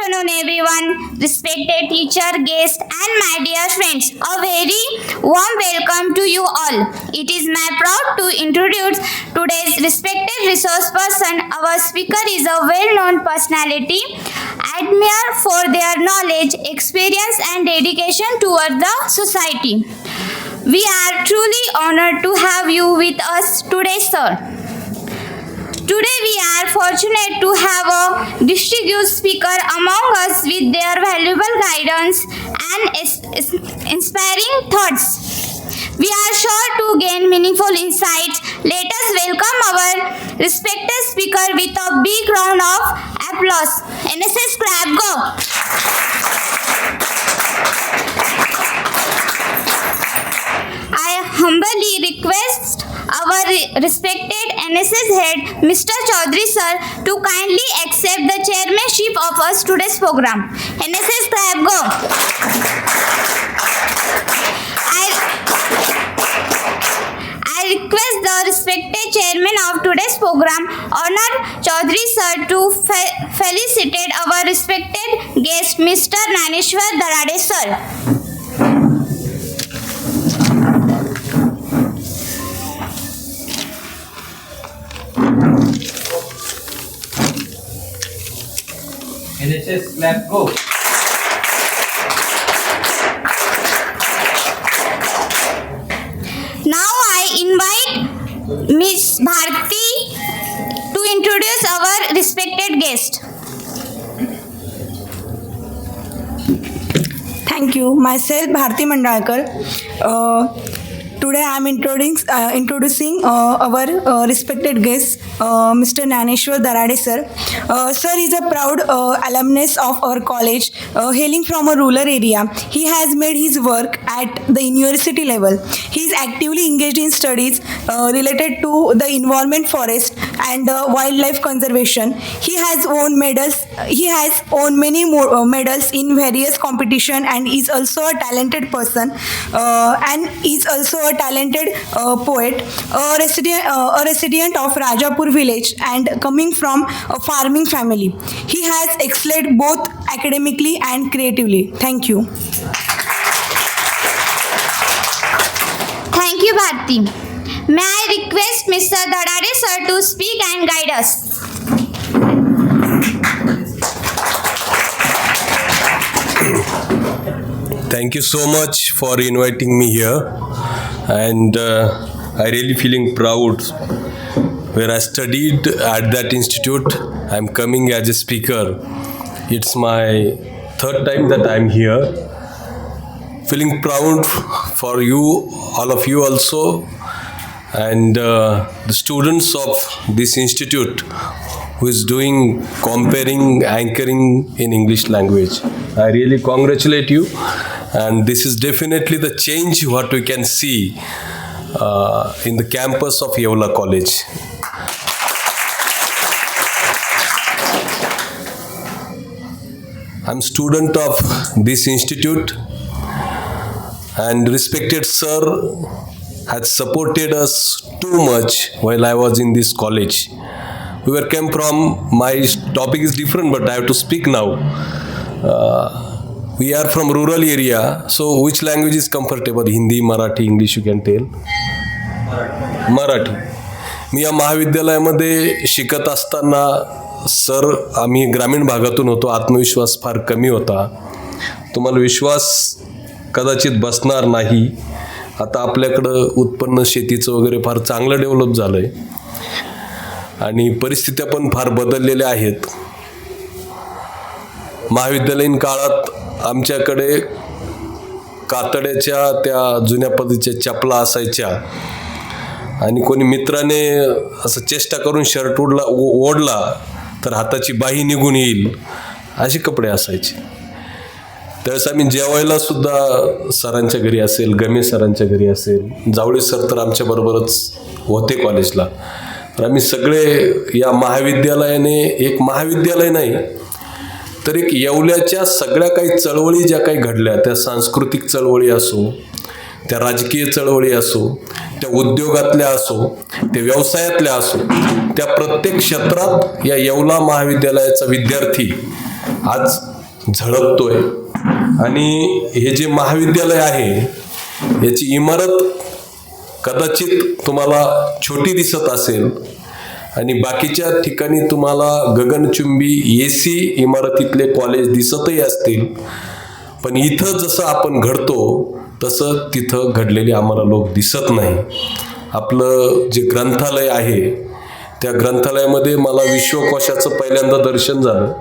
afternoon, everyone. Respected teacher, guests, and my dear friends, a very warm welcome to you all. It is my proud to introduce today's respected resource person. Our speaker is a well-known personality, admired for their knowledge, experience, and dedication toward the society. We are truly honored to have you with us today, sir. Today we are fortunate to have a distinguished speaker among us with their valuable guidance and inspiring thoughts. We are sure to gain meaningful insights. Let us welcome our respected speaker with a big round of applause. NSS clap, go! I humbly request our respected NSS head, Mr. Chaudhary sir, to kindly accept the chairmanship of us today's program. NSS clap, go! I request the respected chairman of today's program, Honored Chaudhary sir, to felicitate our respected guest, Mr. Naneshwar Darade sir. NHS clap, go. Now I invite Ms. Bharti to introduce our respected guest. Thank you. Myself, Bharti Mandalkar. Today I am introducing our respected guest, Mr. Naneshwar Darade sir. Sir is a proud alumnus of our college, hailing from a rural area. He has made his work at the university level. He is actively engaged in studies related to the environment, forest, and wildlife conservation. He has won medals. He has won many more medals in various competition, and is also a talented person, and is also a talented poet, a resident of Rajapur village, and coming from a farming family. He has excelled both academically and creatively. Thank you. Thank you, Bharti. May I request Mr. Darade sir to speak and guide us. Thank you so much for inviting me here, and I really feeling proud. Where I studied at that institute, I'm coming as a speaker. It's my third time that I'm here. Feeling proud for you, all of you also, and the students of this institute who is doing comparing, anchoring in English language. I really congratulate you, and this is definitely the change what we can see in the campus of Yeola College. I'm student of this institute, and respected sir has supported us too much while I was in this college. Came from, my topic is different, but I have to speak now. We are from rural area, so which language is comfortable? Hindi, Marathi, English you can tell? Marathi. मी या महाविद्यालयामध्ये शिकत असताना sir, आम्ही ग्रामीण भागातून होतो, आत्मविश्वास फार कमी होता. तुम्हाला विश्वास कदाचित बसणार नाही. आता आपल्याकडं उत्पन्न शेतीचं वगैरे फार चांगलं डेव्हलप झालं आहे, आणि परिस्थित्या पण फार बदललेल्या आहेत. महाविद्यालयीन काळात आमच्याकडे कातड्याच्या त्या जुन्या पद्धतीच्या चपला असायच्या, आणि कोणी मित्राने असं चेष्टा करून शर्ट ओढला तर हाताची बाही निघून येईल असे कपडे असायचे. त्यावेळेस आम्ही जेवायला सुद्धा सरांच्या घरी असेल, गमे सरांच्या घरी असेल, जावळे सर तर आमच्या बरोबरच होते कॉलेजला. तर आम्ही सगळे या महाविद्यालयाने, एक महाविद्यालय नाही तर एक येवल्याच्या सगळ्या काही चळवळी ज्या काही घडल्या, त्या सांस्कृतिक चळवळी असो, त्या राजकीय चळवळी असो, त्या उद्योगातल्या असो, त्या व्यवसायातल्या असो, त्या प्रत्येक क्षेत्रात या येवला महाविद्यालयाचा विद्यार्थी आज झळकतोय. आणि हे जे महाविद्यालय आहे याची इमारत कदाचित तुम्हाला छोटी दिसत असेल आणि बाकीच्या ठिकाणी तुम्हाला गगनचुंबी AC इमारतीतले कॉलेज दिसतही असतील, पण इथं जसं आपण घडतो तसं तिथं घडलेले आम्हाला लोक दिसत नाही. आपलं जे ग्रंथालय आहे त्या ग्रंथालयामध्ये मला विश्वकोशाचं पहिल्यांदा दर्शन झालं.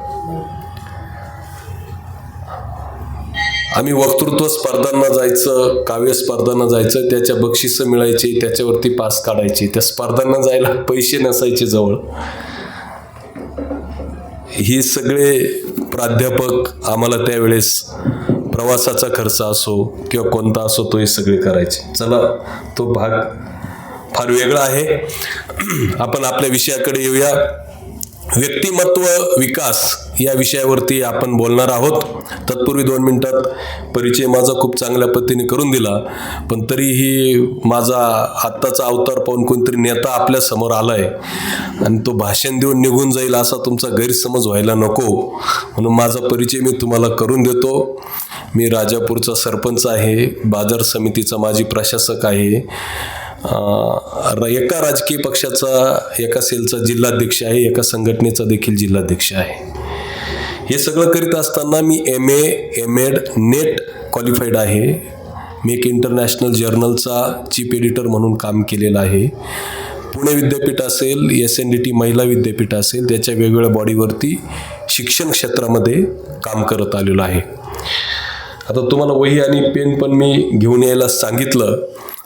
आम्ही वक्तृत्व स्पर्धांना जायचं, काव्य स्पर्धांना जायचं, त्याच्या बक्षिसं मिळायची, त्याच्यावरती पास काढायचे. त्या स्पर्धांना जायला पैसे नसायचे जवळ. ही सगळे प्राध्यापक आम्हाला त्यावेळेस प्रवासाचा खर्च असो किंवा कोणता असो तो हे सगळे करायचे. चला, तो भाग फार वेगळा आहे. आपण आपल्या विषयाकडे येऊया. व्यक्तिमत्व विकास या विषयावरती आपण बोलणार आहोत. तत्पूर्वी 2 मिनिटात परिचय माझा खूप चांगल्या पद्धतीने करून दिला, पण तरीही माझा आत्ताचा अवतार पाहून कोणतरी नेता आपल्या समोर आलाय आणि तो भाषण देऊन निघून जाईल असा तुमचा गैरसमज व्हायला नको, म्हणून माझा परिचय मी तुम्हाला करून देतो. मी राजापूरचा सरपंच आहे, बाजार समितीचा माजी प्रशासक आहे, एका राजकीय पक्षाचा एका सेलचा जिल्हाध्यक्ष आहे, एका संघटनेचा देखील जिल्हाध्यक्ष आहे. हे सगळं करीत असताना मी MA, MEd, नेट क्वालिफाईड आहे. मी एक इंटरनॅशनल जर्नलचा चीफ एडिटर म्हणून काम केलेलं आहे. पुणे विद्यापीठ असेल, SNDT महिला विद्यापीठ असेल, त्याच्या वेगवेगळ्या बॉडीवरती शिक्षण क्षेत्रामध्ये काम करत आलेलो आहे. आता तुम्हाला वही आणि पेन पण मी घेऊन यायला सांगितलं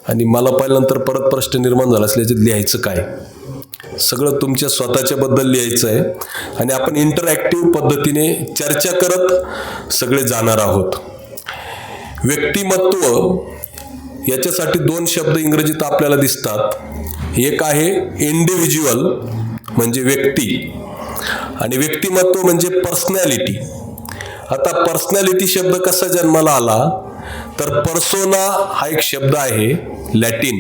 आणि मला पाहिल्यानंतर परत प्रश्न निर्माण झाला असल्याचे लिहायचं काय. सगळं तुमच्या स्वतःच्या बद्दल लिहायचं आहे आणि आपण इंटरॅक्टिव्ह पद्धतीने चर्चा करत सगळे जाणार आहोत. व्यक्तिमत्व याच्यासाठी 2 शब्द इंग्रजीत आपल्याला दिसतात. एक आहे इंडिव्हिज्युअल म्हणजे व्यक्ती आणि व्यक्तिमत्व म्हणजे पर्सनॅलिटी. आता पर्सनॅलिटी शब्द कसा जन्माला आला तर पर्सोना हा एक शब्द आहे लॅटिन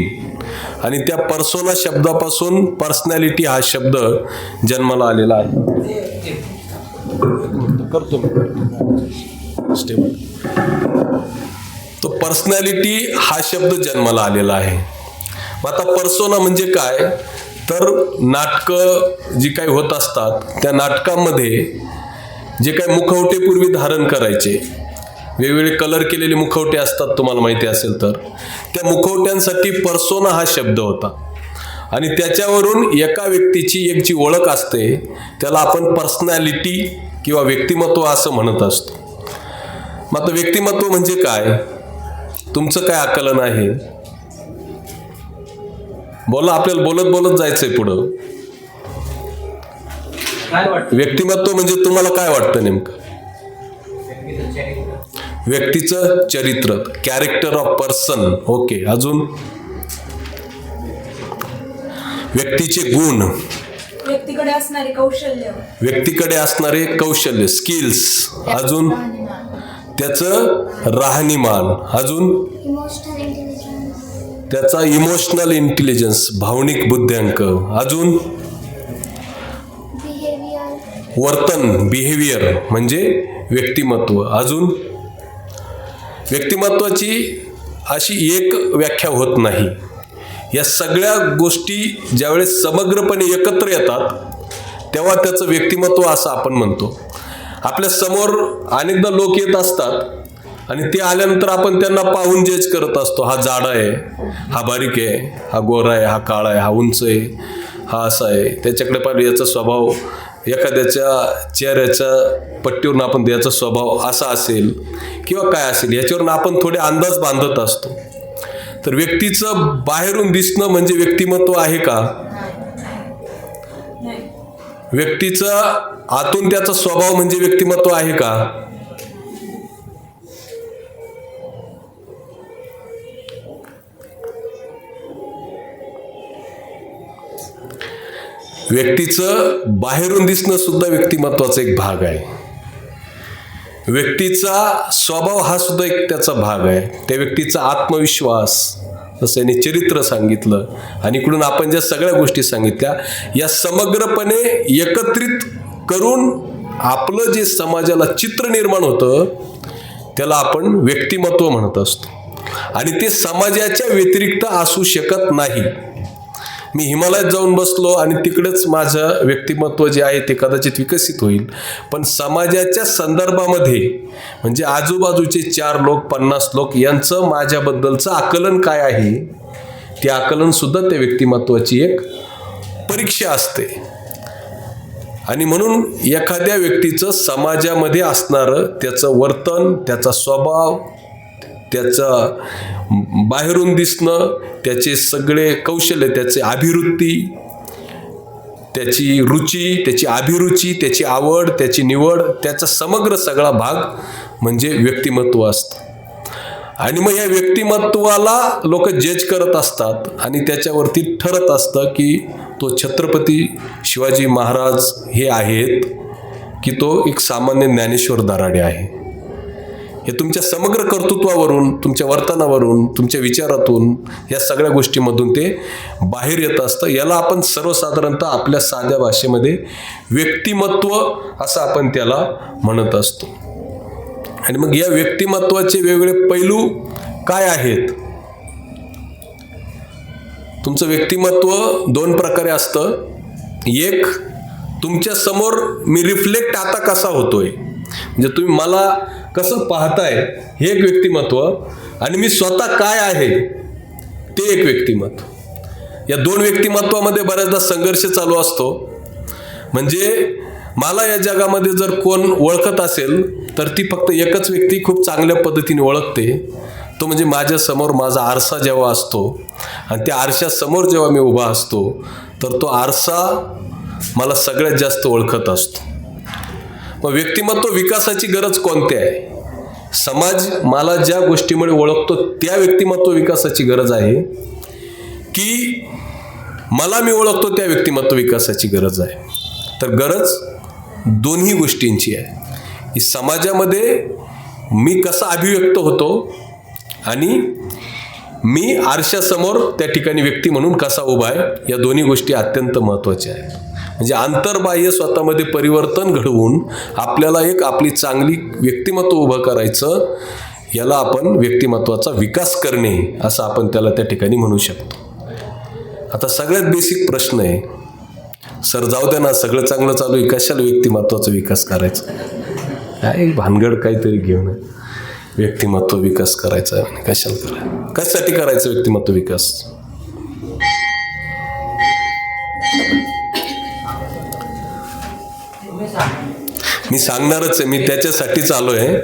आणि त्या पर्सोना शब्दापासून पर्सनॅलिटी हा शब्द जन्माला आलेला आहे. करतो स्टेबल. तो पर्सनॅलिटी हा शब्द जन्माला आलेला आहे. मग आता पर्सोना म्हणजे काय तर नाटकं जी काही होत असतात त्या नाटकांमध्ये जे काही मुखवटे पूर्वी धारण करायचे, वेगवेगळे कलर केलेले मुखवटे असतात तुम्हाला माहिती असेल तर, त्या मुखवट्यांसाठी पर्सोना हा शब्द होता आणि त्याच्यावरून एका व्यक्तीची एक जी ओळख असते त्याला आपण पर्सनॅलिटी किंवा व्यक्तिमत्व असं म्हणत असतो. मग आता व्यक्तिमत्व म्हणजे काय, तुमचं काय आकलन आहे? बोला, आपल्याला बोलत बोलत जायचंय पुढं. व्यक्तिमत्व म्हणजे तुम्हाला काय वाटतं नेमकं? व्यक्तीचं चरित्र, कॅरेक्टर ऑफ पर्सन. ओके, अजून व्यक्तीचे गुण, व्यक्तीकडे असणारे कौशल्य, व्यक्तीकडे असणारे कौशल्य, स्किल्स, अजून त्याचं राहणीमान, अजून त्याचा इमोशनल इंटेलिजन्स, भावनिक बुद्ध्यांक, अजून वर्तन, बिहेवियर म्हणजे व्यक्तिमत्व. अजून व्यक्तिमत्वाची अशी एक व्याख्या होत नाही. या सगळ्या गोष्टी ज्यावेळेस समग्रपणे एकत्र येतात तेव्हा त्याचं व्यक्तिमत्व असं आपण म्हणतो. आपल्या समोर अनेकदा लोक येत असतात आणि ते आल्यानंतर आपण त्यांना पाहून जज करत असतो. हा जाडा आहे, हा बारीक आहे, हा गोरा आहे, हा काळा आहे, हा उंच आहे, हा असा आहे, त्याच्याकडे पाहिलं याचा स्वभाव, एखाद्याच्या चेहऱ्याच्या पट्टीवरून आपण त्याचा स्वभाव असा असेल किंवा काय असेल याच्यावरून आपण थोडे अंदाज बांधत असतो. तर व्यक्तीचं बाहेरून दिसणं म्हणजे व्यक्तिमत्व आहे का? व्यक्तीचं आतून त्याचा स्वभाव म्हणजे व्यक्तिमत्व आहे का? व्यक्तीचं बाहेरून दिसणं सुद्धा व्यक्तिमत्वाचा एक भाग आहे. व्यक्तीचा स्वभाव हा सुद्धा एक त्याचा भाग आहे. त्या व्यक्तीचा आत्मविश्वास, जसं याने चरित्र सांगितलं आणि इकडून आपण ज्या सगळ्या गोष्टी सांगितल्या या समग्रपणे एकत्रित करून आपलं जे समाजाला चित्र निर्माण होतं त्याला आपण व्यक्तिमत्व म्हणत असतो आणि ते समाजाच्या व्यतिरिक्त असू शकत नाही. मी हिमालयात जाऊन बसलो आणि तिकडेच माझं व्यक्तिमत्व जे आहे ते कदाचित विकसित होईल, पण समाजाच्या संदर्भामध्ये म्हणजे आजूबाजूचे 4 लोक 50 लोक यांचं माझ्याबद्दलचं आकलन काय आहे, ते आकलन सुद्धा त्या व्यक्तिमत्वाची एक परीक्षा असते. आणि म्हणून एखाद्या व्यक्तीचं समाजामध्ये असणारं त्याचं वर्तन, त्याचा स्वभाव, त्याचं बाहेरून दिसणं, त्याचे सगळे कौशल्य, त्याची अभिवृत्ती, त्याची रुची, त्याची अभिरुची, त्याची आवड, त्याची निवड, त्याचा समग्र सगळा भाग म्हणजे व्यक्तिमत्व असतं. आणि मग या व्यक्तिमत्वाला लोक जज करत असतात आणि त्याच्यावरती ठरत असतं की तो छत्रपती शिवाजी महाराज हे आहेत की तो एक सामान्य ज्ञानेश्वर दराडे आहे. हे तुमच्या समग्र कर्तृत्वावरून, तुमच्या वर्तनावरून, तुमच्या विचारातून, या सगळ्या गोष्टीमधून ते बाहेर येत असतं. याला आपण सर्वसाधारणतः आपल्या साध्या भाषेमध्ये व्यक्तिमत्व असं आपण त्याला म्हणत असतो. आणि मग या व्यक्तिमत्वाचे वेगवेगळे पैलू काय आहेत? तुमचं व्यक्तिमत्व 2 प्रकारे असतं. एक, तुमच्या समोर मी रिफ्लेक्ट आता कसा होतोय, म्हणजे तुम्ही मला कसं पाहताय हे एक व्यक्तिमत्व, आणि मी स्वतः काय आहे ते एक व्यक्तिमत्व. या 2 व्यक्तिमत्वामध्ये बऱ्याचदा संघर्ष चालू असतो. म्हणजे मला या जगामध्ये जर कोण ओळखत असेल तर ती फक्त एकच व्यक्ती खूप चांगल्या पद्धतीने ओळखते, तो म्हणजे माझ्यासमोर माझा आरसा जेव्हा असतो आणि त्या आरशासमोर जेव्हा मी उभा असतो तर तो आरसा मला सगळ्यात जास्त ओळखत असतो. मग व्यक्तिमत्व विकासाची गरज कोणती आहे? समाज मला ज्या गोष्टीमुळे ओळखतो त्या व्यक्तिमत्व विकासाची गरज आहे की मला मी ओळखतो त्या व्यक्तिमत्व विकासाची गरज आहे? तर गरज दोन्ही गोष्टींची आहे. की समाजामध्ये मी कसा अभिव्यक्त होतो आणि मी आरशासमोर त्या ठिकाणी व्यक्ती म्हणून कसा उभा आहे, या दोन्ही गोष्टी अत्यंत महत्त्वाच्या आहेत. म्हणजे आंतरबाह्य स्वतःमध्ये परिवर्तन घडवून आपल्याला एक आपली चांगली व्यक्तिमत्व उभं करायचं, याला आपण व्यक्तिमत्वाचा विकास करणे असं आपण त्याला त्या ठिकाणी म्हणू शकतो. आता सगळ्यात बेसिक प्रश्न आहे, सर जाऊ द्या ना, सगळं चांगलं चालू आहे, कशाला व्यक्तिमत्वाचा विकास करायचा? काय भानगड काहीतरी घेऊन व्यक्तिमत्व विकास करायचा आहे, कशाला करायचं? कशासाठी करायचं व्यक्तिमत्व विकास? मी सांगणारच आहे, मी त्याच्यासाठीच आलो आहे.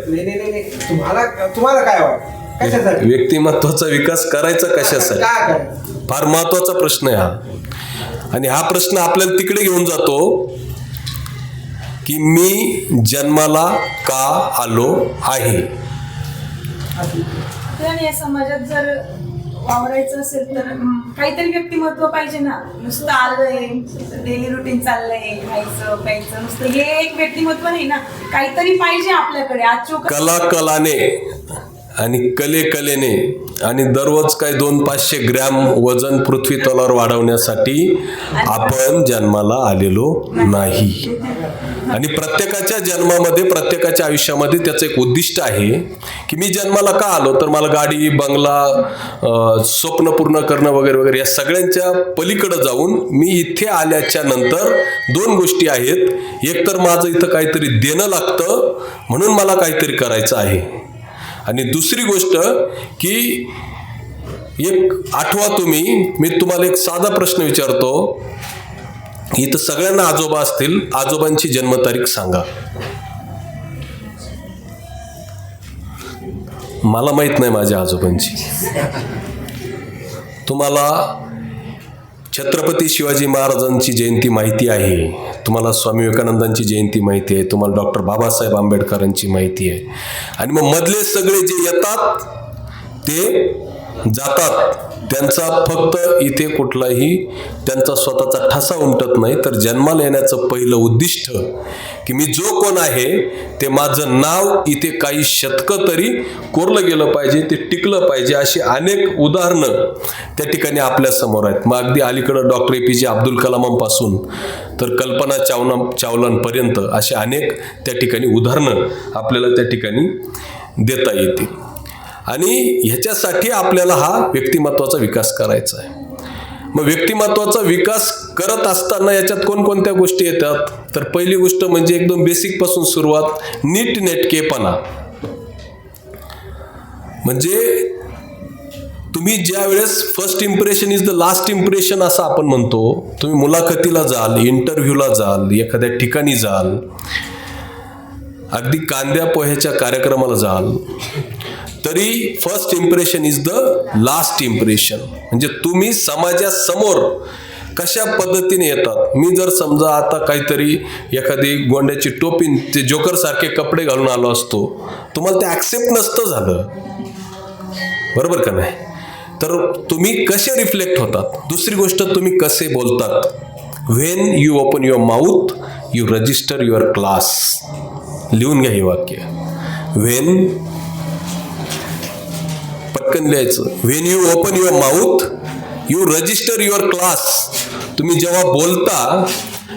तुम्हाला काय वाटतं कशासाठी व्यक्तिमत्वाचा विकास करायचा कशासाठी? काय करायचं? फार महत्वाचा प्रश्न आहे हा. आणि हा प्रश्न आपल्याला तिकडे घेऊन जातो की मी जन्माला का आलो आहे. या समाजात जर वावरायचं असेल तर काहीतरी व्यक्तिमत्व पाहिजे ना. नुसतं आलंय, डेली रुटीन चाललंय, खायचं प्यायचं, नुसतं हे एक व्यक्तिमत्व नाही ना. काहीतरी पाहिजे आपल्याकडे. कलाने आणि कलेने आणि दररोज काही 200-500 ग्रॅम वजन पृथ्वी तलावर वाढवण्यासाठी आपण जन्माला आलेलो नाही. आणि प्रत्येकाच्या जन्मामध्ये, प्रत्येकाच्या आयुष्यामध्ये त्याचं एक उद्दिष्ट आहे की मी जन्माला का आलो, तर मला गाडी, बंगला, स्वप्न पूर्ण करणं वगैरे वगैरे, या सगळ्यांच्या पलीकडे जाऊन मी इथे आल्याच्या नंतर 2 गोष्टी आहेत. एक तर माझं इथं काहीतरी देणं लागतं म्हणून मला काहीतरी करायचं आहे, आणि दुसरी गोष्ट की एक आठवा तुम्ही, मी तुम्हाला एक साधा प्रश्न विचारतो. इथं सगळ्यांना आजोबा असतील, आजोबांची जन्मतारीख सांगा. मला माहित नाही माझ्या आजोबांची. तुम्हाला छत्रपती शिवाजी महाराजांची जयंती माहिती आहे, तुम्हाला स्वामी विवेकानंदांची जयंती माहिती आहे, तुम्हाला डॉक्टर बाबासाहेब आंबेडकरांची माहिती आहे, आणि मग मधले सगळे जे येतात ते जातात. त्यांचा फक्त इथे कुठलाही त्यांचा स्वतःचा ठसा उमटत नाही, तर जन्माला येण्याचं पहिलं उद्दिष्ट की मी जो कोण आहे ते माझं नाव इथे काही शतकं तरी कोरलं गेलं पाहिजे, ते टिकलं पाहिजे. अशी अनेक उदाहरणं त्या ठिकाणी आपल्या समोर आहेत. मग अगदी अलीकडं डॉक्टर APJ अब्दुल कलामांपासून तर कल्पना चावलांपर्यंत अशी अनेक त्या ठिकाणी उदाहरणं आपल्याला त्या ठिकाणी देता येतील. आणि ह्याच्यासाठी आपल्याला हा व्यक्तिमत्वाचा विकास करायचा आहे. मग व्यक्तिमत्वाचा विकास करत असताना याच्यात कोणकोणत्या गोष्टी येतात, तर पहिली गोष्ट म्हणजे एकदम बेसिक पासून सुरुवात, नीटनेटकेपणा. म्हणजे तुम्ही ज्या वेळेस first impression is the last impression असं आपण म्हणतो. तुम्ही मुलाखतीला जाल, इंटरव्ह्यूला जाल, एखाद्या ठिकाणी जाल, अगदी कांद्या पोह्याच्या कार्यक्रमाला जाल, तरी first impression is the last impression. म्हणजे तुम्ही समाजासमोर कशा पद्धतीने येतात. मी जर समजा आता काहीतरी एखादी गोंड्याची टोपी, ते जोकर सारखे कपडे घालून आलो असतो, तुम्हाला ते ऍक्सेप्ट नसतं झालं, बरोबर का नाही. तर तुम्ही कसे रिफ्लेक्ट होतात. दुसरी गोष्ट, तुम्ही कसे बोलतात. When you open your mouth you register your class. लिहून घ्या हे वाक्य. व्हेन, पटकन लिहायचं. When you open your mouth you register your class. तुम्ही जेव्हा बोलता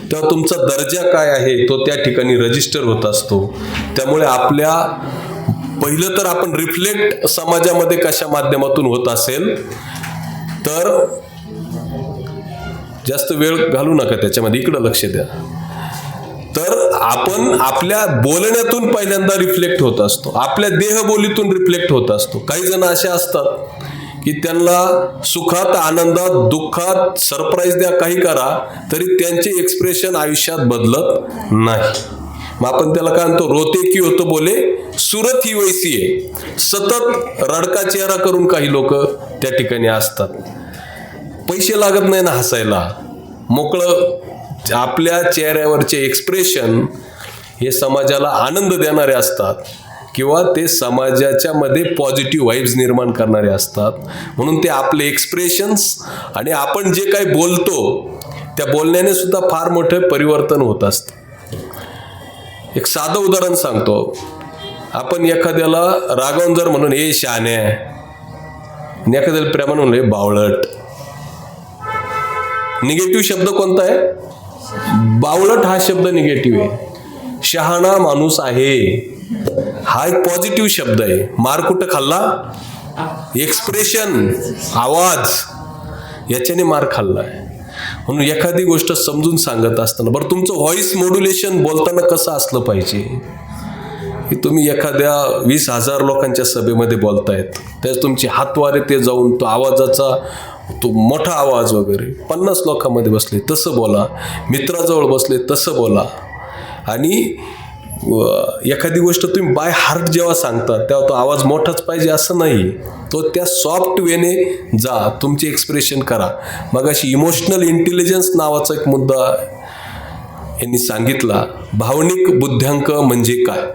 तेव्हा तुमचा दर्जा काय आहे तो त्या ठिकाणी रजिस्टर होत असतो. त्यामुळे आपल्या पहिलं तर आपण रिफ्लेक्ट समाजामध्ये कशा माध्यमातून होत असेल तर जास्त वेळ घालू नका त्याच्यामध्ये, इकडं लक्ष द्या. तर आपण आपल्या बोलण्यातून पहिल्यांदा रिफ्लेक्ट होत असतो, आपल्या देहबोलीतून रिफ्लेक्ट होत असतो. काही जण असे असतात की त्यांना सुखात, आनंदात, दुःखात सरप्राईज द्या, काही करा, तरी त्यांचे एक्सप्रेशन आयुष्यात बदलत नाही. मग आपण त्याला काय म्हणतो, रोते की होतो बोले सुरत ही वैसी आहे. सतत रडका चेहरा करून काही लोक त्या ठिकाणी असतात. पैसे लागत नाही ना हसायला, मोकळं आपल्या चेहऱ्यावरचे एक्सप्रेशन हे समाजाला आनंद देणारे असतात किंवा ते समाजाच्या मध्ये पॉझिटिव्ह वाईब्स निर्माण करणारे असतात. म्हणून ते आपले एक्सप्रेशन्स आणि आपण जे काही बोलतो त्या बोलण्याने सुद्धा फार मोठं परिवर्तन होत असतं. एक साधं उदाहरण सांगतो. आपण एखाद्याला रागावून जर म्हणून हे शहाणे आणि एखाद्याला प्रेमाने म्हणून हे बावळट, निगेटिव्ह शब्द कोणता आहे? बावळट हा शब्द निगेटिव्ह आहे. शहाणा माणूस आहे हा एक पॉझिटिव्ह शब्द आहे. मार कुठं खाल्ला? एक्सप्रेशन, आवाज, याच्याने मार खाल्ला आहे. म्हणून एखादी गोष्ट समजून सांगत असताना, बरं तुमचं व्हॉइस मॉड्युलेशन बोलताना कसं असलं पाहिजे, की तुम्ही एखाद्या 20,000 लोकांच्या सभेमध्ये बोलतायत, त्याच तुमचे हातवारे ते जाऊन तो आवाजाचा तो मोठा आवाज वगैरे 50 लोकांमध्ये बसले तसं बोला, मित्राजवळ बसले तसं बोला. आणि एखादी गोष्ट तुम्ही बाय हार्ट जेव्हा सांगता तेव्हा तो आवाज मोठाच पाहिजे असं नाही, तो त्या सॉफ्ट वेने जा, तुमचे एक्सप्रेशन करा. मग अशी इमोशनल इंटेलिजन्स नावाचा एक मुद्दा यांनी सांगितला. भावनिक बुद्ध्यांक म्हणजे काय?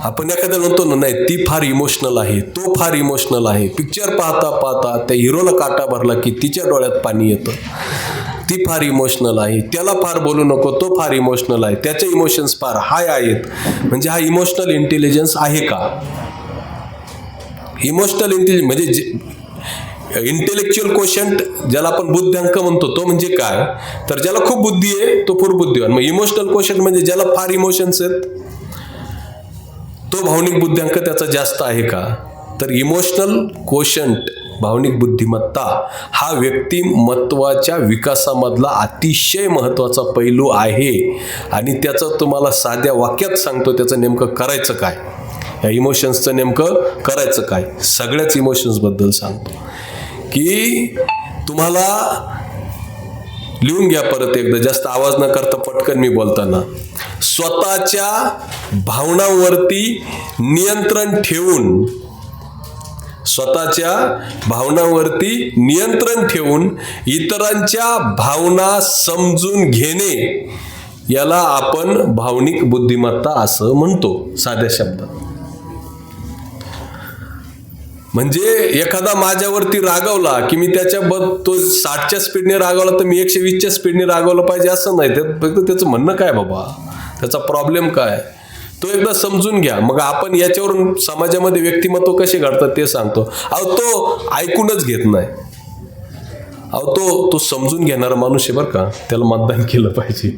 आपण एखाद्या म्हणतो ना, नाही ती फार इमोशनल आहे, तो फार इमोशनल आहे. पिक्चर पाहता पाहता त्या हिरोला काटा भरला की तिच्या डोळ्यात पाणी येतं. ती फार इमोशनल आहे, त्याला फार बोलू नको, तो फार इमोशनल आहे, त्याचे इमोशन्स फार हाय आहेत. म्हणजे हा इमोशनल इंटेलिजन्स आहे का? इमोशनल इंटेलिजन्स म्हणजे इंटेलेक्च्युअल कोशंट ज्याला आपण बुद्ध्यांक म्हणतो, तो म्हणजे काय? तर ज्याला खूप बुद्धी आहे तो फार बुद्धिवान. मग इमोशनल कोशंट म्हणजे ज्याला फार इमोशन्स आहेत, तो भावनिक बुद्ध्यांक त्याचा जास्त आहे का? तर इमोशनल कोशंट, भावनिक बुद्धिमत्ता हा व्यक्तिमत्वाच्या विकासामधला अतिशय महत्त्वाचा पैलू आहे. आणि त्याचं तुम्हाला साध्या वाक्यात सांगतो, त्याचं नेमकं करायचं काय, या इमोशन्सचं नेमकं करायचं काय. सगळ्याच इमोशन्सबद्दल सांगतो की तुम्हाला लिहून घ्या परत एकदा, जास्त आवाज न करता पटकन मी बोलताना. स्वतःच्या भावनांवरती नियंत्रण ठेवून, स्वतःच्या भावनांवरती नियंत्रण ठेवून इतरांच्या भावना समजून घेणे, याला आपण भावनिक बुद्धिमत्ता असं म्हणतो साध्या शब्दात. म्हणजे एखादा माझ्यावरती रागावला की मी तो 60च्या स्पीडने रागावला तर मी 120च्या स्पीडने रागावलं पाहिजे असं नाही. फक्त त्याचं म्हणणं काय बाबा, त्याचा प्रॉब्लेम काय तो एकदा समजून घ्या. मग आपण याच्यावरून समाजामध्ये व्यक्तिमत्व कसे घडतात ते सांगतो. तो ऐकूनच घेत नाही. तो समजून घेणारा माणूस आहे बरं का, त्याला मतदान केलं पाहिजे.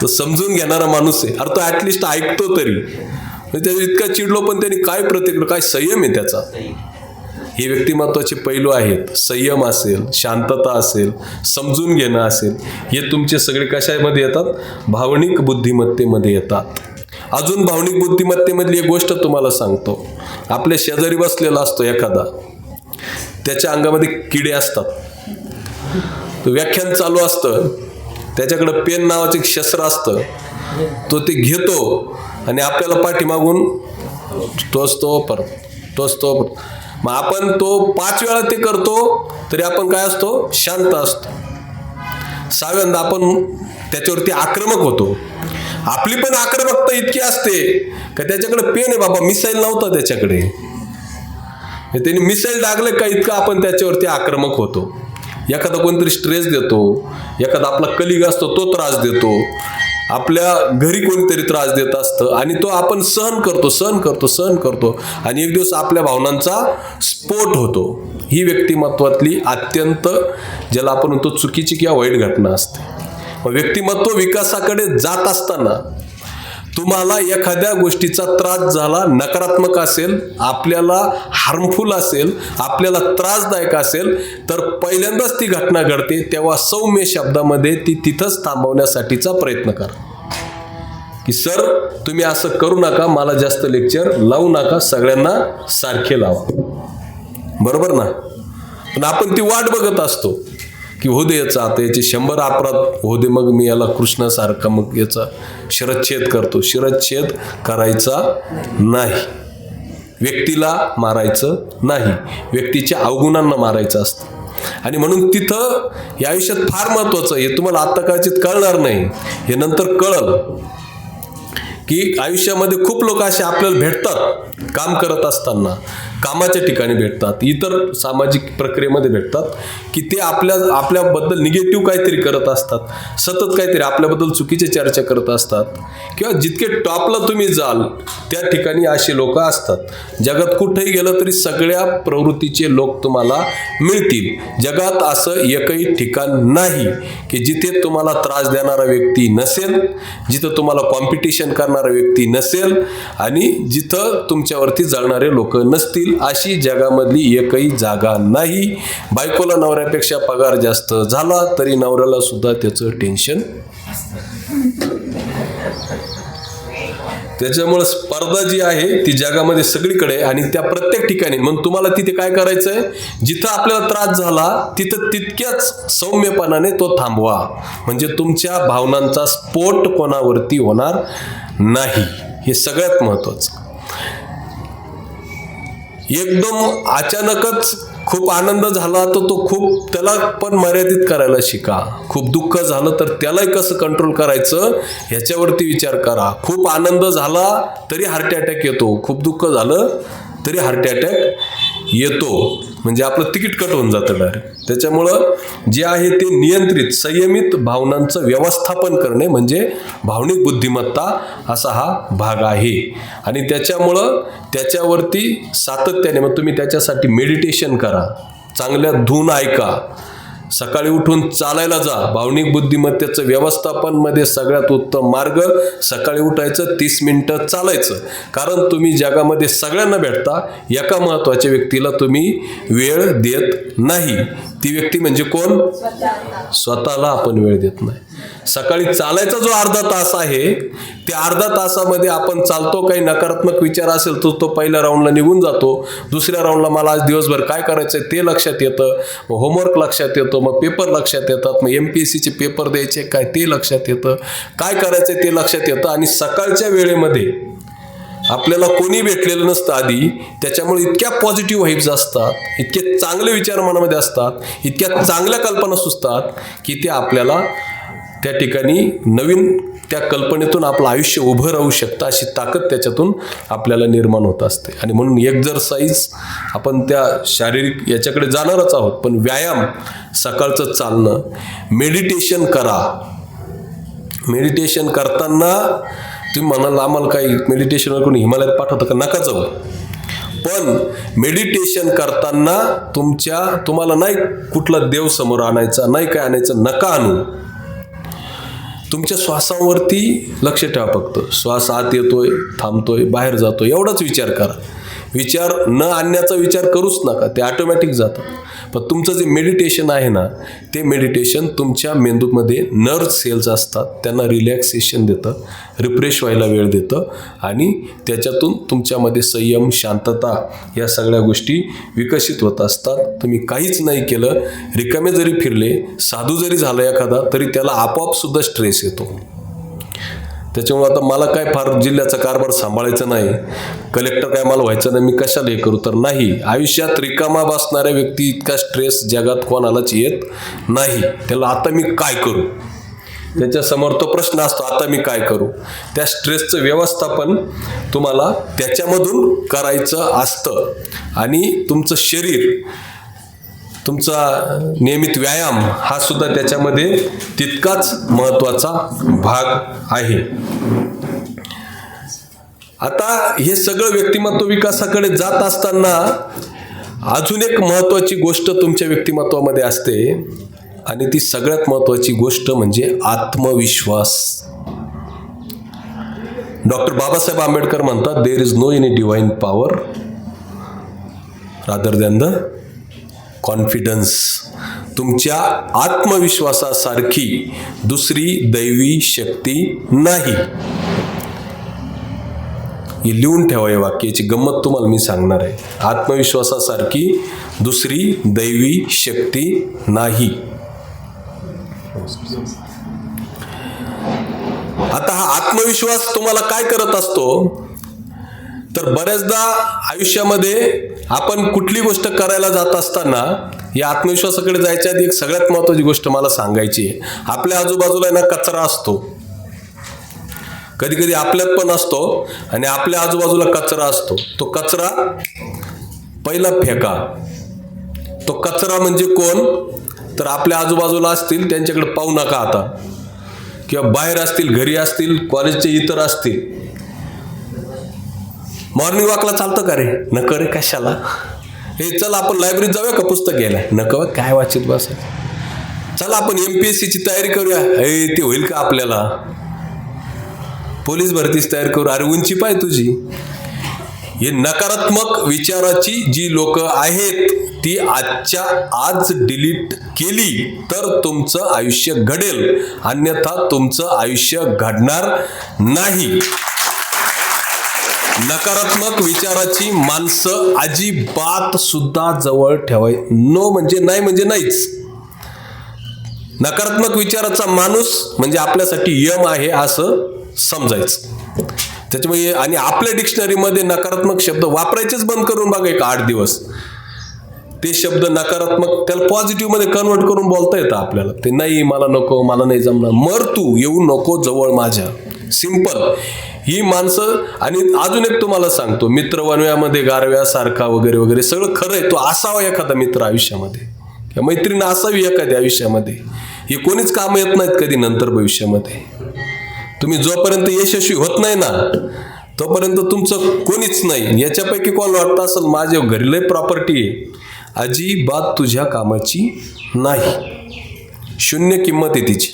तो समजून घेणारा माणूस आहे. तो ऍटलिस्ट ऐकतो तरी. त्याच्या इतका चिडलो पण त्यांनी काय प्रतिक्रिया, काय संयम आहे त्याचा. हे व्यक्तिमत्वाचे पैलू आहेत. संयम असेल, शांतता असेल, समजून घेणं असेल, हे तुमचे सगळे कशामध्ये येतात, भावनिक बुद्धिमत्तेमध्ये येतात. अजून भावनिक बुद्धिमत्तेमधली एक गोष्ट तुम्हाला सांगतो. आपल्या शेजारी बसलेला असतो एखादा, त्याच्या अंगामध्ये किडे असतात. तो व्याख्यान चालू असतं, त्याच्याकडं पेन नावाचं एक शस्त्र असतं. तो ते घेतो आणि आपल्याला पाठीमागून टोचतो परत. मग आपण तो 5 वेळा ते करतो तरी आपण काय असतो, शांत असतो. 6व्यांदा आपण त्याच्यावरती आक्रमक होतो. आपली पण आक्रमकता इतकी असते का त्याच्याकडे पेन आहे बाबा, मिसाईल नव्हता त्याच्याकडे, त्यांनी मिसाईल डागले का इतकं आपण त्याच्यावरती आक्रमक होतो. एखादा कोणतरी स्ट्रेस देतो, एखादा आपला कलिग असतो तो त्रास देतो, आपल्या घरी कोणीतरी त्रास देत असतं आणि तो आपण सहन करतो आणि एक दिवस आपल्या भावनांचा स्फोट होतो. ही व्यक्तिमत्वातली अत्यंत, ज्याला आपण म्हणतो, चुकीची किंवा वाईट घटना असते. व्यक्तिमत्व विकासाकडे जात असताना तुम्हाला एखाद्या गोष्टीचा त्रास झाला, नकारात्मक असेल, आपल्याला हार्मफुल असेल, आपल्याला त्रासदायक असेल, तर पहिल्यांदाच ती घटना घडते तेव्हा सौम्य शब्दामध्ये ती तिथंच थांबवण्यासाठीचा प्रयत्न करा की सर तुम्ही असं करू नका, मला जास्त लेक्चर लावू नका, सगळ्यांना सारखे लावा. बरोबर ना? पण आपण ती वाट बघत असतो की हो दे याचा, आता याचे 100 अपराध हो दे, मग मी याला कृष्णासारखा मग याचा शिरच्छेद करतो. शिरच्छेद करायचा नाही, व्यक्तीला मारायचं नाही, व्यक्तीच्या अवगुणांना मारायचं असतं. आणि म्हणून तिथं या आयुष्यात फार महत्वाचं, हे तुम्हाला आत्ता कदाचित कळणार नाही, हे नंतर कळल की आयुष्यामध्ये खूप लोक असे आपल्याला भेटतात, काम करत असताना, कामाच्या ठिकाणी भेटतात, इतर सामाजिक प्रक्रियेमध्ये भेटतात की ते आपल्याबद्दल निगेटिव्ह काहीतरी करत असतात, सतत काहीतरी आपल्याबद्दल चुकीची चर्चा करत असतात. किंवा जितके टॉपला तुम्ही जाल त्या ठिकाणी असे लोक असतात. जगात कुठेही गेलं तरी सगळ्या प्रवृत्तीचे लोक तुम्हाला मिळतील. जगात असं एकही ठिकाण नाही की जिथे तुम्हाला त्रास देणारा व्यक्ती नसेल, जिथं तुम्हाला कॉम्पिटिशन करणारा व्यक्ती नसेल आणि जिथं तुमच्यावरती जळणारे लोक नसतील. अशी जगामधली एकही जागा नाही. बायकोला नवऱ्यापेक्षा पगार जास्त झाला तरी नवऱ्याला सुद्धा त्याचं टेन्शन. त्याच्यामुळे स्पर्धा जी आहे ती जगामध्ये सगळीकडे आणि त्या प्रत्येक ठिकाणी. मग तुम्हाला तिथे काय करायचंय, जिथं आपल्याला त्रास झाला तिथं तितक्याच सौम्यपणाने तो थांबवा, म्हणजे तुमच्या भावनांचा स्फोट कोणावरती होणार नाही. हे सगळ्यात महत्वाचं. एकदम अचानकच खूप आनंद झाला तर तो खूप, त्याला पण मर्यादित करायला शिका. खूप दुःख झालं तर त्यालाही कसं कंट्रोल करायचं ह्याच्यावरती विचार करा. खूप आनंद झाला तरी हार्ट अटॅक येतो, खूप दुःख झालं तरी हार्ट अटॅक येतो, म्हणजे आपलं तिकीट कट होऊन जातं डायरेक्ट. त्याच्यामुळं जे आहे ते नियंत्रित, संयमित भावनांचं व्यवस्थापन करणे म्हणजे भावनिक बुद्धिमत्ता असा हा भाग आहे. आणि त्याच्यामुळं त्याच्यावरती सातत्याने, मग तुम्ही त्याच्यासाठी मेडिटेशन करा, चांगल्या धून ऐका, सकाळी उठून चालायला जा. भावनिक बुद्धिमत्तेचं व्यवस्थापन मध्ये सगळ्यात उत्तम मार्ग सकाळी उठायचं, 30 मिनिटं चालायचं. कारण तुम्ही जगामध्ये सगळ्यांना भेटता, एका महत्वाच्या व्यक्तीला तुम्ही वेळ देत नाही. ती व्यक्ती म्हणजे कोण? स्वतःला आपण वेळ देत नाही. सकाळी चालायचा जो अर्धा तास आहे त्या अर्धा तासामध्ये आपण चालतो, काही नकारात्मक विचार असेल तर तो पहिल्या राऊंडला निघून जातो, दुसऱ्या राऊंडला मला आज दिवसभर काय करायचंय ते लक्षात येतं, मग होमवर्क लक्षात येतो, मग पेपर लक्षात येतात, मग MPSCचे पेपर द्यायचे काय ते लक्षात येतं, काय करायचंय ते लक्षात येतं. आणि सकाळच्या वेळेमध्ये आपल्याला कोणी भेटलेलं नसतं आधी, त्याच्यामुळे इतक्या पॉझिटिव्ह व्हाइब्स असतात, इतके चांगले विचार मनामध्ये असतात, इतक्या चांगल्या कल्पना सुचतात की ते आपल्याला त्या ठिकाणी नवीन त्या कल्पनेतून आपलं आयुष्य उभं राहू शकतं, अशी ताकद त्याच्यातून आपल्याला निर्माण होत असते. आणि म्हणून एक्झरसाइज आपण त्या शारीरिक याच्याकडे जाणारच आहोत, पण व्यायाम, सकाळचं चालणं, मेडिटेशन करा. मेडिटेशन करताना तुम्ही म्हणाल आम्हाला काही मेडिटेशनवर कोणी हिमालयात पाठवतं का? नका जाऊ. पण मेडिटेशन करताना तुम्हाला नाही कुठला देव समोर आणायचा, नाही काय आणायचं, नका आणू. तुमच्या श्वासावरती लक्ष ठेवा. फक्त श्वास आत येतोय, थांबतोय, बाहेर जातोय, एवढाच विचार करा. विचार न आणण्याचा विचार करूच नका, ते ऑटोमॅटिक जातं. पण तुमचं जे मेडिटेशन आहे ना, ते मेडिटेशन तुमच्या मेंदूमध्ये नर्व सेल्स असतात, त्यांना रिलॅक्सेशन देतं, रिफ्रेश व्हायला वेळ देतं आणि त्याच्यातून तुमच्यामध्ये संयम, शांतता या सगळ्या गोष्टी विकसित होत असतात. तुम्ही काहीच नाही केलं, रिकामे जरी फिरले, साधू जरी झालं एखादा, तरी त्याला आपोआप सुद्धा स्ट्रेस येतो. त्याच्यामुळे आता मला काय फार जिल्ह्याचा कारभार सांभाळायचा नाही, कलेक्टर काय मला व्हायचं नाही, मी कशाला हे करू? तर नाही, आयुष्यात रिकामा बसणाऱ्या व्यक्ती इतका स्ट्रेस जगात कोणालाच येत नाही. त्याला आता मी काय करू, त्याच्यासमोर तो प्रश्न असतो, आता मी काय करू. त्या स्ट्रेसचं व्यवस्थापन तुम्हाला त्याच्यामधून करायचं असतं. आणि तुमचं शरीर, तुमचा नियमित व्यायाम हा सुद्धा त्याच्यामध्ये तितकाच महत्त्वाचा भाग आहे. आता हे सगळं व्यक्तिमत्व विकासाकडे जात असताना अजून एक महत्त्वाची गोष्ट तुमच्या व्यक्तिमत्वामध्ये असते, आणि ती सगळ्यात महत्त्वाची गोष्ट म्हणजे आत्मविश्वास. डॉक्टर बाबासाहेब आंबेडकर म्हणतात, there is no any divine power rather than the confidence. तुमच्या आत्मविश्वासासारखी दुसरी दैवी शक्ती नाही. हे लिहून ठेवा, हे वाक्याची गंमत तुम्हाला मी सांगणार आहे. आत्मविश्वासासारखी दुसरी दैवी शक्ती नाही. आता हा आत्मविश्वास तुम्हाला काय करत असतो? तर बऱ्याचदा आयुष्यामध्ये आपण कुठली गोष्ट करायला जात असताना या आत्मविश्वासाकडे जायच्या आधी एक सगळ्यात महत्त्वाची गोष्ट मला सांगायची आहे. आपल्या आजूबाजूला ना कचरा असतो, कधी कधी आपल्यात पण असतो, आणि आपल्या आजूबाजूला कचरा असतो. तो कचरा पहिला फेका. तो कचरा म्हणजे कोण? तर आपल्या आजूबाजूला असतील त्यांच्याकडे पाहू नका आता, किंवा बाहेर असतील, घरी असतील, कॉलेजचे इतर असतील. मॉर्निंग वॉकला चालतं का रे? नको रे, कशाला? हे चला आपण लायब्ररीत जाऊया का पुस्तक घ्यायला? नको, काय वाचित बस. चला आपण MPSCची तयारी करूया. ते होईल का आपल्याला? पोलीस भरतीची तयारी करू. अरे उंची पाय तुझी. हे नकारात्मक विचाराची जी लोक आहेत ती आजच्या आज डिलीट केली तर तुमचं आयुष्य घडेल, अन्यथा तुमचं आयुष्य घडणार नाही. नकारात्मक विचाराची माणसं अजिबात सुद्धा जवळ ठेवाय. नो म्हणजे नाही, म्हणजे नाहीच. नकारात्मक विचाराचा माणूस म्हणजे आपल्यासाठी यम आहे असं समजायचं. त्याच्यामुळे आणि आपल्या डिक्शनरीमध्ये नकारात्मक शब्द वापरायचेच बंद करून बघा एक 8 दिवस. ते शब्द नकारात्मक त्याला पॉझिटिव्ह मध्ये कन्वर्ट करून बोलता येतं आपल्याला. ते नाही, मला नको, मला नाही जमणार, मर तू, येऊ नको जवळ माझ्या. सिंपल. ही माणसं. आणि अजून एक तुम्हाला सांगतो, मित्र वनव्यामध्ये गारव्यासारखा वगैरे वगैरे सगळं खरं आहे. तो असावा एखादा मित्र आयुष्यामध्ये, किंवा मैत्रीण असावी एखाद्या आयुष्यामध्ये. हे कोणीच कामं येत नाहीत कधी नंतर भविष्यामध्ये. तुम्ही जोपर्यंत यशस्वी होत नाही ना तोपर्यंत तुमचं कोणीच नाही. याच्यापैकी कोण वाटतं असेल माझ्या घरी लय प्रॉपर्टी आहे, अजिबात तुझ्या कामाची नाही. शून्य किंमत आहे तिची.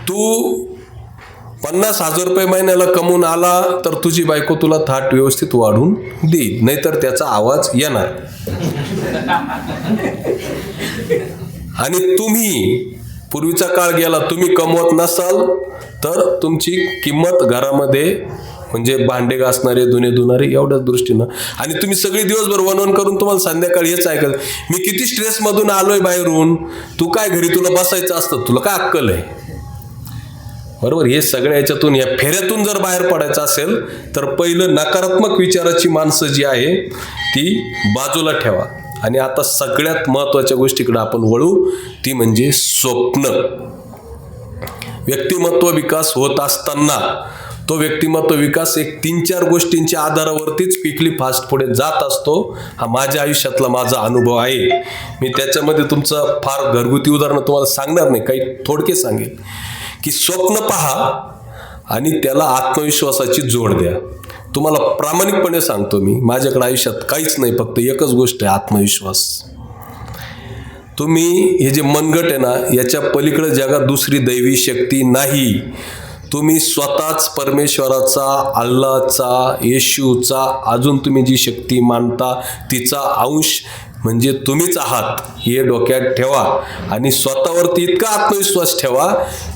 तू 50,000 रुपये महिन्याला कमवून आला तर तुझी बायको तुला थाट व्यवस्थित वाढून देईल, नाहीतर त्याचा आवाज येणार. आणि तुम्ही पूर्वीचा काळ गेला, तुम्ही कमवत नसाल तर तुमची किंमत घरामध्ये म्हणजे भांडे घासणारे, धुणे धुणारे एवढ्याच दृष्टीनं. आणि तुम्ही सगळी दिवसभर वनवन करून तुम्हाला संध्याकाळी हेच ऐकाल, मी किती स्ट्रेसमधून आलोय बाहेरून, तू काय घरी तुला बसायचं असतं, तुला काय अक्कल आहे? बरोबर. हे सगळ्या याच्यातून या फेऱ्यातून जर बाहेर पडायचं असेल तर पहिलं नकारात्मक विचाराची माणसं जी आहे ती बाजूला ठेवा. आणि आता सगळ्यात महत्त्वाच्या गोष्टीकडे आपण वळू, ती म्हणजे स्वप्न. व्यक्तिमत्व विकास होत असताना तो व्यक्तिमत्व विकास एक 3-4 गोष्टींच्या आधारावरतीच क्विकली फास्ट पुढे जात असतो. हा माझ्या आयुष्यातला माझा अनुभव आहे. मी त्याच्यामध्ये तुमचं फार घरगुती उदाहरणं तुम्हाला सांगणार नाही, काही थोडके सांगेल की स्वप्न पहा आणि त्याला आत्मविश्वासाची जोड द्या. तुम्हाला प्रामाणिकपणे सांगतो मी, माझ्याकडे आयुष्यात काहीच नाही, फक्त एकच गोष्ट आहे, आत्मविश्वास. तुम्ही हे जे मनगट आहे ना, याच्या पलीकडे जगात दुसरी दैवी शक्ती नाही. तुम्ही स्वतःच परमेश्वराचा, अल्लाचा, येशूचा, अजून तुम्ही जी शक्ती मानता तिचा अंश म्हणजे तुम्हीच आहात, हे डोक्यात ठेवा. आणि स्वतःवरती इतका आत्मविश्वास ठेवा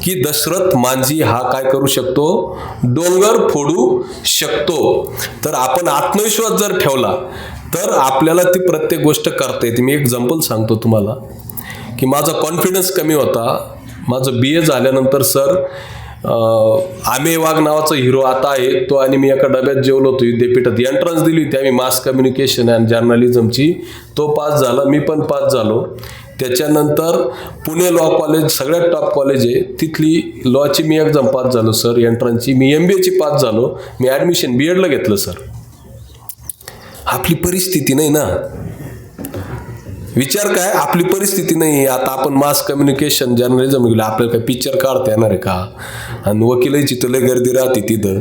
की दशरथ मांझी हा काय करू शकतो, डोंगर फोडू शकतो. तर आपण आत्मविश्वास जर ठेवला तर आपल्याला ती प्रत्येक गोष्ट करता येते. मी एक एक्झाम्पल सांगतो तुम्हाला की माझा कॉन्फिडन्स कमी होता. माझं BA झाल्यानंतर सर आमे वाघ नावाचा हिरो आता आहे तो, आणि मी एका डब्यात जेवलो होतो विद्यापीठात. एंट्रन्स दिली होती आम्ही मास कम्युनिकेशन अँड जर्नलिझमची, तो पास झाला, मी पण पास झालो. त्याच्यानंतर पुणे लॉ कॉलेज सगळ्यात टॉप कॉलेज आहे, तिथली लॉची मी एक्झाम पास झालो सर, एंट्रन्सची. मी MBAची पास झालो, मी ॲडमिशन BEdला घेतलं सर. आपली परिस्थिती नाही ना, विचार काय, आपली परिस्थिती नाही. आता आपण मास कम्युनिकेशन जर्नलिझम गेलो, आपल्याला काय पिक्चर काढता येणार आहे का? आणि वकिलाची तुला गर्दी राहते तिथं.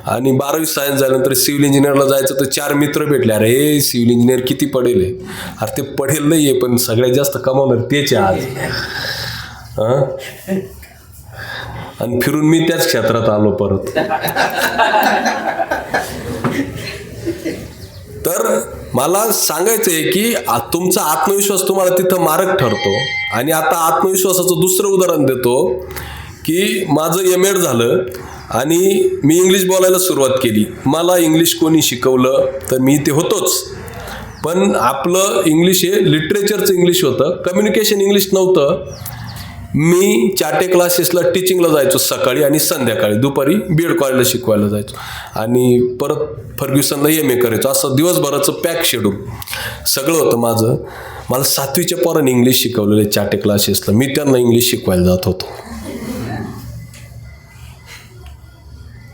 आणि 12वी सायन्स झाल्यानंतर सिव्हिल इंजिनिअरला जायचं तर 4 मित्र भेटले, अरे हे सिव्हिल इंजिनियर किती पडेल आहे? अरे ते पडेल नाही आहे, पण सगळ्यात जास्त कमावणार तेच आज. आणि फिरून मी त्याच क्षेत्रात आलो परत. तर मला सांगायचं आहे की तुमचा आत्मविश्वास तुम्हाला तिथं मारक ठरतो. आणि आता आत्मविश्वासाचं दुसरं उदाहरण देतो की माझं MAd झालं आणि मी इंग्लिश बोलायला सुरुवात केली. मला इंग्लिश कोणी शिकवलं तर मी ते होतोच, पण आपलं इंग्लिश हे लिटरेचरचं इंग्लिश होतं, कम्युनिकेशन इंग्लिश नव्हतं. मी चाटे क्लासेसला टीचिंगला जायचो सकाळी आणि संध्याकाळी, दुपारी BEd कॉलेजला शिकवायला जायचो आणि परत फर्ग्युसनला MA करायचो. असं दिवसभराचं पॅक शेड्यूल सगळं होतं माझं. मला 7वीच्या पोरांनी इंग्लिश शिकवलेलं चाटे क्लासेसला, मी त्यांना इंग्लिश शिकवायला जात होतो.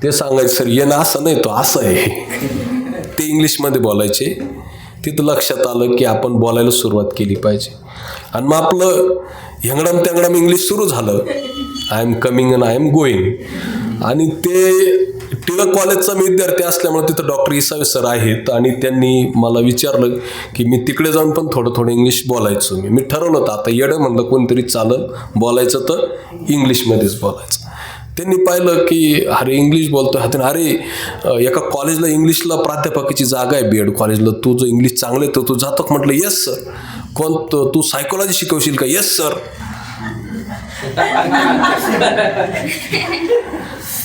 ते सांगायचं सर ये ना असं नाही, तो असं आहे. ते इंग्लिशमध्ये बोलायचे. तिथं लक्षात आलं की आपण बोलायला सुरुवात केली पाहिजे. आणि मग आपलं हेंगडम तेंगडम इंग्लिश सुरू झालं, I am coming and I am going. आणि ते टिळक कॉलेजचा मी विद्यार्थी असल्यामुळे तिथं डॉक्टर इसावे सर आहेत आणि त्यांनी मला विचारलं की मी तिकडे जाऊन पण थोडं इंग्लिश बोलायचो. मी ठरवलं होतं आता येडं म्हणलं कोणतरी चाललं, बोलायचं तर इंग्लिशमध्येच बोलायचं. त्यांनी पाहिलं की अरे इंग्लिश बोलतोय, हाताने अरे एका कॉलेजला इंग्लिशला प्राध्यापकाची जागा आहे BEd कॉलेजला, तुझं इंग्लिश चांगलं आहे तर तू जातो. म्हटलं येस सर. कोण तू सायकोलॉजी शिकवशील का? Yes sir.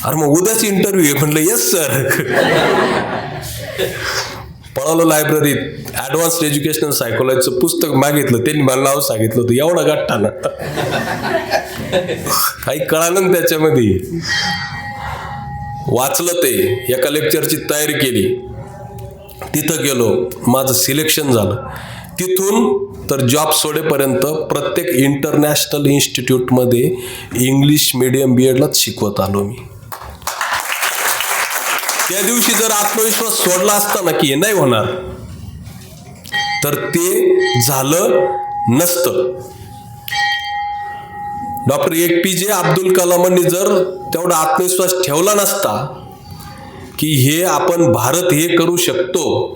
अरे मग उद्याची इंटरव्ह्यू आहे. म्हटलं येस सर. पळवलं लायब्ररीत, ॲडव्हान्स्ड एज्युकेशनल सायकोलॉजीचं पुस्तक मागितलं, त्यांनी मला नाव सांगितलं होतं, एवढा गठ्ठा ना, काही कळालं ना त्याच्यामध्ये. वाचलं ते, एका लेक्चरची तयारी केली, तिथं गेलो, माझं सिलेक्शन झालं. तिथून तर जॉब सोडेपर्यंत प्रत्येक इंटरनॅशनल इन्स्टिट्यूटमध्ये इंग्लिश मीडियम BEdलाच शिकवत आलो मी. त्या दिवशी जर आत्मविश्वास सोडला असता ना की हे नाही होणार, तर ते झालं नसतं. डॉक्टर APJ अब्दुल कलामांनी जर तेवढा आत्मविश्वास ठेवला नसता की हे आपण भारत हे करू शकतो,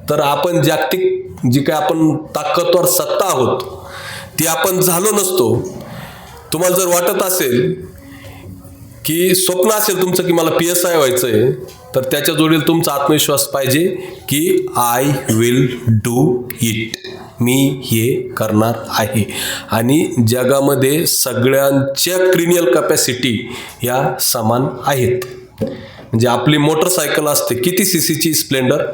तर आपण जागतिक जी काय आपण ताकदवर सत्ता आहोत ती आपण झालो नसतो. तुम्हाला जर वाटत असेल की स्वप्न असेल तुमचं की मला PSI व्हायचं आहे, तर त्याच्या जोडीला तुमचा आत्मविश्वास पाहिजे की आय विल डू इट, मी हे करणार आहे. आणि जगामध्ये सगळ्यांच्या क्रिनियल कॅपॅसिटी या समान आहेत. म्हणजे आपली मोटरसायकल असते, किती CCची स्प्लेंडर,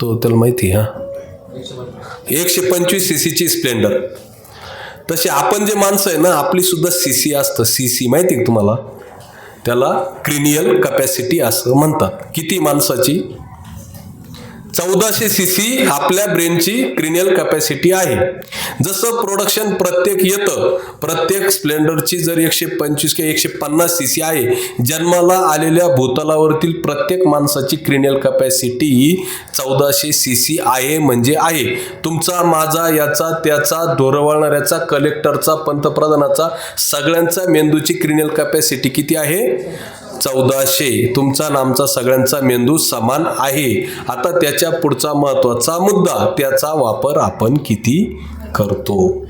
तो त्याला माहिती आहे, 125 CCची स्प्लेंडर. तसे आपण जे माणसं आहे ना, आपली सुद्धा CC असतं. CC माहिती आहे तुम्हाला, त्याला क्रिनियल कॅपॅसिटी असं म्हणतात. किती माणसाची? 1400 cc आपल्या ब्रेनची क्रिनियल कॅपॅसिटी आहे. जसं प्रोडक्शन प्रत्येक येतं, प्रत्येक स्प्लेंडरची जर 125 किंवा 150 cc आहे, जन्माला आलेल्या भूतलावरतील प्रत्येक माणसाची क्रिनियल कॅपॅसिटी ही 1400 cc आहे म्हणजे आहे. तुमचा, माझा, याचा, त्याचा, ढोरवळणाऱ्याचा, कलेक्टरचा, पंतप्रधानाचा, सगळ्यांचा मेंदूची क्रिनियल कॅपॅसिटी किती आहे? 1400. तुमचा नामचा सगळ्यांचा मेंदू समान आहे. आता त्याच्या पुढचा महत्वाचा मुद्दा, त्याचा वापर आपण किती करतो.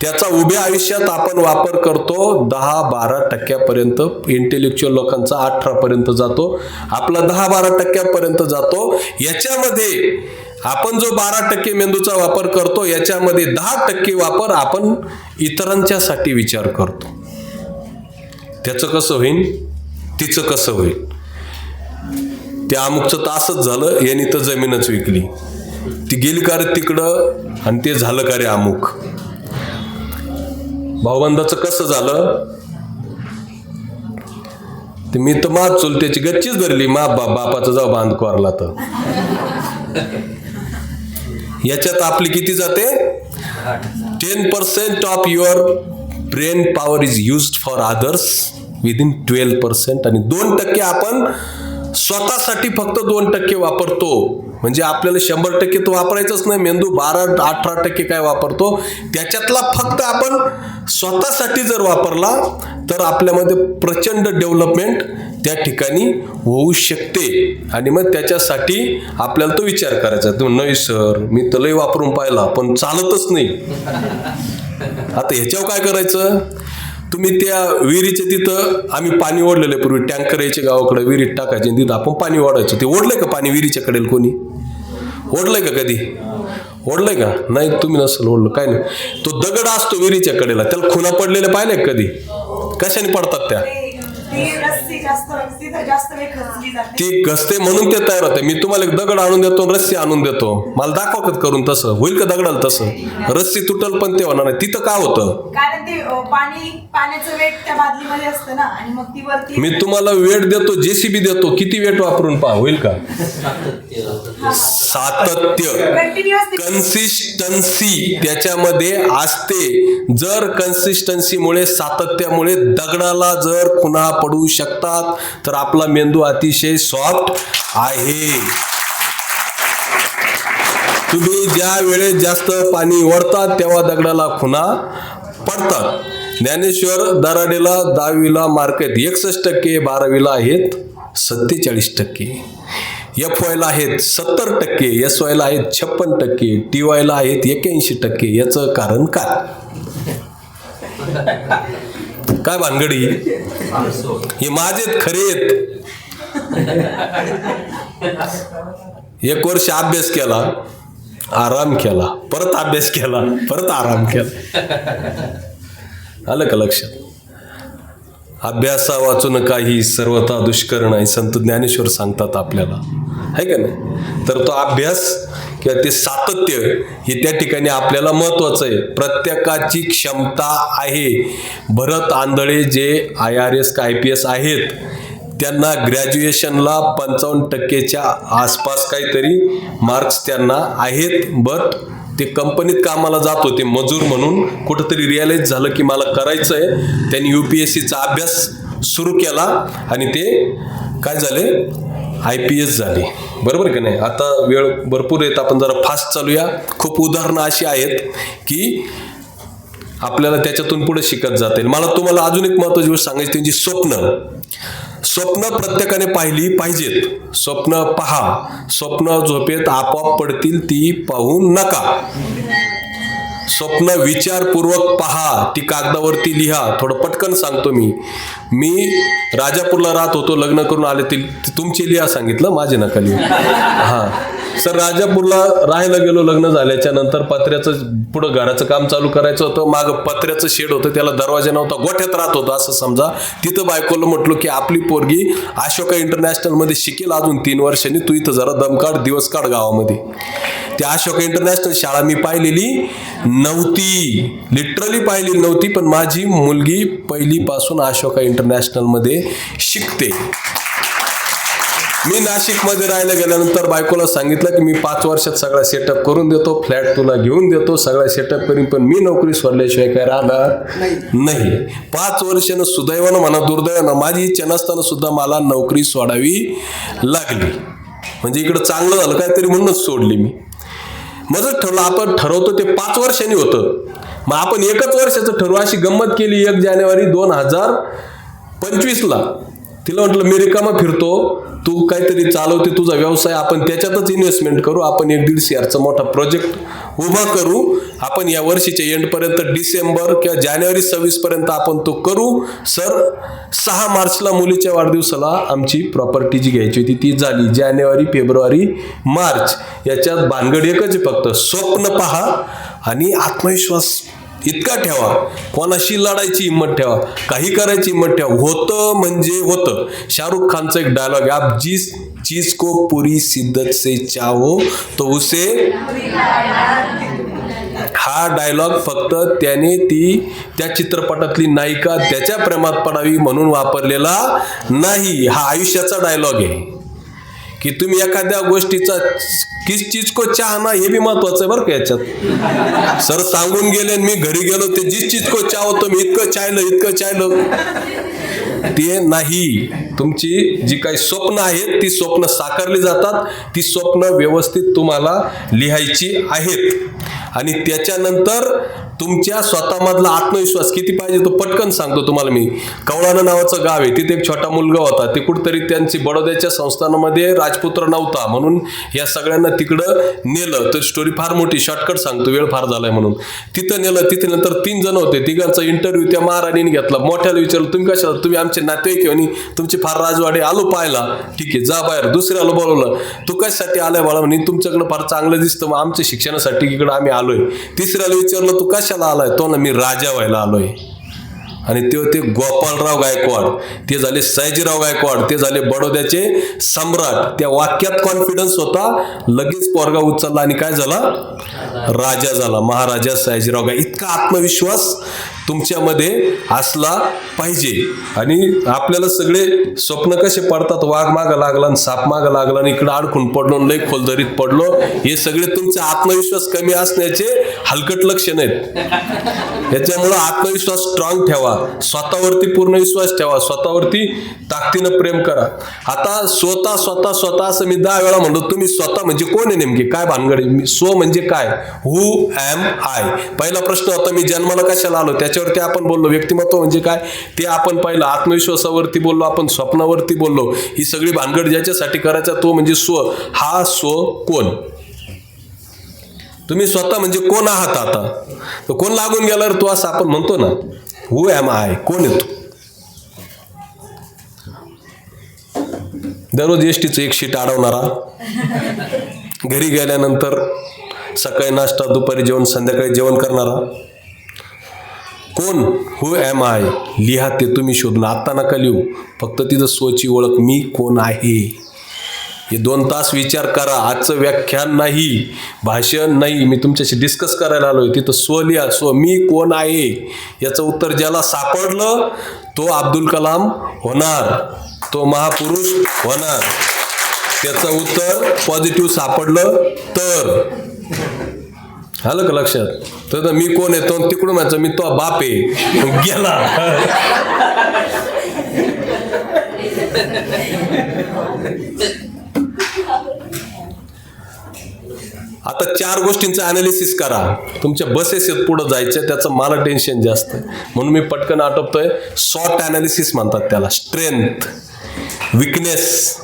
त्याचा उभ्या आयुष्यात आपण वापर करतो 10-12% इंटेलेक्च्युअल लोकांचा 18% जातो, आपला 10-12% जातो. याच्यामध्ये आपण जो 12% मेंदूचा वापर करतो, याच्यामध्ये 10% वापर आपण इतरांच्यासाठी विचार करतो. त्याचं कसं होईल, तिचं कसं होईल. त्या अमुकचं तर असंच झालं, यांनी तर जमीनच विकली, ती गेली का रे तिकडं, आणि ते झालं का रे अमुक. भाऊबंदाचं कसं झालं, ते मी तर माझ चुलत्याची गच्चीच धरली, बापाचं जाऊ बांध कोरला. तर याच्यात आपली किती जाते? 10% of your brain power is used for others within 12%, आणि 2% आपण स्वतःसाठी फक्त 2% वापरतो. म्हणजे आपल्याला 100% तो वापरायचंच नाही. मेंदू 12-18% काय वापरतो, त्याच्यातला फक्त आपण स्वतःसाठी जर वापरला तर आपल्यामध्ये प्रचंड डेव्हलपमेंट त्या ठिकाणी होऊ शकते. आणि मग त्याच्यासाठी आपल्याला तो विचार करायचा. तो नाही सर, मी तर लय वापरून पाहिला पण चालतच नाही. आता ह्याच्यावर काय करायचं, तुम्ही त्या विहिरीच्या तिथं, आम्ही पाणी ओढलेलं आहे पूर्वी, टँकर यायचे गावाकडे, विहिरीत टाकायचे, तिथं आपण पाणी ओढायचं. ते ओढलंय का पाणी विहिरीच्या कडेल? कोणी ओढलंय का? कधी ओढलंय का? नाही, तुम्ही नसेल ओढलं, काय नाही. तो दगड असतो विहिरीच्या कडेला, त्याला खुणा पडलेल्या पाहिल्या कधी? कशाने पडतात त्या? ती घसते म्हणून ते तयार होते. मी तुम्हाला एक दगड आणून देतो, रस्सी आणून देतो, मला दाखवा करून, तसं होईल का दगडाला? तसं रस्सी तुटल पण ते होणार नाही. तिथं काय होतं, कारण ते पाण्याचं वेट त्या बादलीमध्ये असतं ना, आणि मग ती वरती. मी तुम्हाला वेट देतो, JCB देतो, किती वेट वापरून पहा, होईल का? सातत्य, कन्सिस्टन्सी त्याच्यामध्ये असते. जर कन्सिस्टन्सीमुळे, सातत्यामुळे दगडाला जर खुणा पडू शकतात, तर आपला मेंदू अतिशय सॉफ्ट आहे. तुम्ही ज्या वेळेस जास्त पाणी ओढतात तेव्हा दगडाला खुणा पडतात. ज्ञानेश्वर दराडेला 10वीला मार्क आहेत 61%, 12वीला आहेत 47%, FYला आहेत 70%, SYला आहेत 56%, TYला आहेत 81%. याचं कारण काय? काय भानगडी? हे माझेत खरे आहेत. 1 वर्ष अभ्यास केला, आराम केला, परत अभ्यास केला, परत आराम केला. आलं का लक्षात? अभ्यासा वाचून काही सर्वथा दुष्कर नाही, संत ज्ञानेश्वर सांगतात आपल्याला, आहे का नाही? तर तो अभ्यास किंवा ते सातत्य हे त्या ठिकाणी आपल्याला महत्वाचं आहे. प्रत्येकाची क्षमता आहे. भरत आंधळे जे IRS का IPS आहेत, त्यांना ग्रॅज्युएशनला 55%च्या आसपास काहीतरी मार्क्स त्यांना आहेत. बट ते कंपनीत कामाला जात होते मजूर म्हणून, कुठंतरी रिअलाइज झालं की मला करायचं आहे. त्यांनी UPSCचा अभ्यास सुरू केला आणि ते काय झाले, IPS झाले. बरोबर का नाही? आता वेळ भरपूर आहेत, आपण जरा फास्ट चालूया. खूप उदाहरणं अशी आहेत की आपल्याला त्याच्यातून पुढे शिकत जाता येईल. मला तुम्हाला अजून एक महत्त्वाची गोष्ट सांगायची, त्यांची स्वप्न प्रत्येकाने पाहिली पाहिजेत. स्वप्न पहा, स्वप्न झोपेत आपोआप पडतील, ती पाहू नका. स्वप्न विचारपूर्वक पहा, ती कागदावरती लिहा. थोडं पटकन सांगतो मी राजापूरला राहत होतो, लग्न करून आले, तुमची लिहा सांगितलं, माझे नका लिहू. हां सर, राजापूरला राहायला गेलो लग्न झाल्याच्या नंतर. पत्र्याचं पुढं घराचं काम चालू करायचं होतं, मागं पत्र्याचं शेड होतं, त्याला दरवाजा नव्हता, गोठ्यात राहत होतं असं समजा. तिथं बायकोला म्हटलो की आपली पोरगी अशोका इंटरनॅशनलमध्ये शिकेल अजून 3 वर्षांनी, तू इथं जरा दम काढ, दिवस काढ गावामध्ये. त्या अशोका इंटरनॅशनल शाळा मी पाहिलेली नव्हती, लिटरली पाहिलेली नव्हती, पण माझी मुलगी पहिलीपासून अशोका इंटरनॅशनलमध्ये शिकते. मी नाशिकमध्ये राहायला गेल्यानंतर बायकोला सांगितलं की मी 5 वर्षात सगळा सेटअप करून देतो, फ्लॅट तुला घेऊन देतो, सगळा सेटअप करीन, पण मी नोकरी सोडल्याशिवाय काय राहणार नाही. 5 वर्षानं सुदैवानं म्हणा दुर्दैवानं माझी इच्छा नसताना सुद्धा मला नोकरी सोडावी लागली. म्हणजे इकडं चांगलं झालं काहीतरी म्हणूनच सोडली मी. माझं ठरलं आपण ठरवतो ते 5 वर्षांनी होतं, मग आपण 1च वर्षाचं ठरवू. अशी गंमत केली 1 जानेवारी 2025ला. तिला म्हटलं मी रिकामा फिरतो, तू काहीतरी चालवते तुझा व्यवसाय, आपण त्याच्यातच इन्व्हेस्टमेंट करू, आपण 1-1.5 CR मोठा प्रोजेक्ट उभा करू, आपण या वर्षीच्या एंडपर्यंत डिसेंबर किंवा जानेवारी 26 पर्यंत आपण तो करू. सर 6 मार्चला मुलीच्या वाढदिवसाला आमची प्रॉपर्टी जी घ्यायची होती ती झाली. जानेवारी, फेब्रुवारी, मार्च याच्यात भानगड एकच आहे फक्त, स्वप्न पहा आणि आत्मविश्वास इतका ठेवा, कोणाशी लढायची हिंमत ठेवा, काही करायची हिंमत ठेवा. होतं म्हणजे होतं. शाहरुख खानचा एक डायलॉग आहे, आप जिस चीज को पूरी शिद्दत से चाहो तो उसे. हा डायलॉग फक्त त्याने त्या चित्रपटातली नायिका त्याच्या प्रेमात पडावी म्हणून वापरलेला नाही. हा आयुष्याचा डायलॉग आहे की तुम्ही एखाद्या गोष्टीचा किस चीज को चाहना हे बी महत्वाचं आहे बरं का याच्यात. सर सांगून गेले मी घरी गेलो ते जिस चीज को चाहतो मी इतकं चाहलं ते नाही. तुमची जी काही स्वप्न आहेत ती स्वप्न साकारली जातात, ती स्वप्न व्यवस्थित तुम्हाला लिहायची आहेत. आणि त्याच्यानंतर तुमच्या स्वतःमधला आत्मविश्वास किती पाहिजे तो पटकन सांगतो तुम्हाला मी. कवळानं नावाचं गाव आहे, तिथे एक छोटा मुलगा होता. ते कुठतरी त्यांची बडोद्याच्या संस्थानामध्ये राजपुत्र नव्हता म्हणून या सगळ्यांना तिकडं नेलं. तर स्टोरी फार मोठी, शॉर्टकट सांगतो, वेळ फार झालाय म्हणून. तिथं नेलं, तिथे नंतर 3 जण होते, तिघांचा इंटरव्ह्यू त्या महाराणीने घेतला. मोठ्याला विचारलं तुम्ही कशाला, तुम्ही आमचे नातेवाईक आहे, तुमची फार राजवाडे, आलो पाहायला. ठीक आहे जा बाहेर. दुसऱ्याला बोलवलं, तू कशासाठी आलाय बाळा म्हणे, तुमच्याकडे फार चांगलं दिसतं, मग आमच्या शिक्षणासाठी इकडे आम्ही आलोय. तिसऱ्याला विचारलं तू कशाला आलाय, तो ना मी राजा व्हायला आलोय. आणि ते होते गोपालराव गायकवाड, ते झाले सयाजीराव गायकवाड, ते झाले बडोद्याचे सम्राट. त्या वाक्यात कॉन्फिडन्स होता, लगेच पोरगा उचलला आणि काय झाला, राजा झाला, महाराजा सयाजीराव गायकवाड. इतका आत्मविश्वास तुमच्यामध्ये असला पाहिजे. आणि आपल्याला सगळे स्वप्न कसे पडतात, वाघ मागं लागला आणि साप मागं लागला आणि इकडं अडकून पडलो, लय खोलदरीत पडलो, हे सगळे तुमचा आत्मविश्वास कमी असण्याचे हलकट लक्षण आहेत. याच्यामुळं आत्मविश्वास स्ट्रॉंग ठेवा, स्वतःवरती पूर्ण विश्वास ठेवा, स्वतःवरती ताकदीनं प्रेम करा. आता स्वतः स्वतः स्वतः असं मी 10 वेळा म्हणलो. तुम्ही स्वतः म्हणजे कोण आहे नेमके, काय भानगड आहे? स्व म्हणजे काय, हु ॲम आय. पहिला प्रश्न होता मी जन्माला कशाला आलो, त्याच्यावरती आपण बोललो. व्यक्तिमत्व म्हणजे काय ते आपण पाहिलं. आत्मविश्वासावरती बोललो आपण, स्वप्नावरती बोललो. ही सगळी भानगड ज्याच्यासाठी करायचा तो म्हणजे स्व. हा स्व कोण, तुम्ही स्वतः म्हणजे कोण आहात. आता तर कोण लागून गेल्यावर तो असं आपण म्हणतो ना, हु ॲम आय, कोण आहे तू. दररोज एसटीचं एक शीट अडवणारा, घरी गेल्यानंतर सकाळी नाश्ता, दुपारी जेवण, संध्याकाळी जेवण करणारा कोण, हु ॲम आय. लिहा ते तुम्ही शोधून, आत्ता नका लिहू, फक्त तिथं स्वची ओळख, मी कोण आहे. हे 2 तास विचार करा. आजचं व्याख्यान नाही, भाषण नाही, मी तुमच्याशी डिस्कस करायला आलोय. तिथं स्व लिहा, स्व, मी कोण आहे. याचं उत्तर ज्याला सापडलं तो अब्दुल कलाम होणार, तो महापुरुष होणार. त्याचं उत्तर पॉझिटिव्ह सापडलं तर. आलं का लक्षात. तर मी कोण आहे तो तिकडून म्हणायचं मी तो बाप आहे, गेला. आता 4 गोष्टींचं अनालिसिस करा. तुमच्या बसेस आहेत पुढे जायच्या, त्याचं मला टेन्शन जास्त म्हणून मी पटकन आटोपतोय. सॉर्ट अनालिसिस म्हणतात त्याला. स्ट्रेंथ, विकनेस,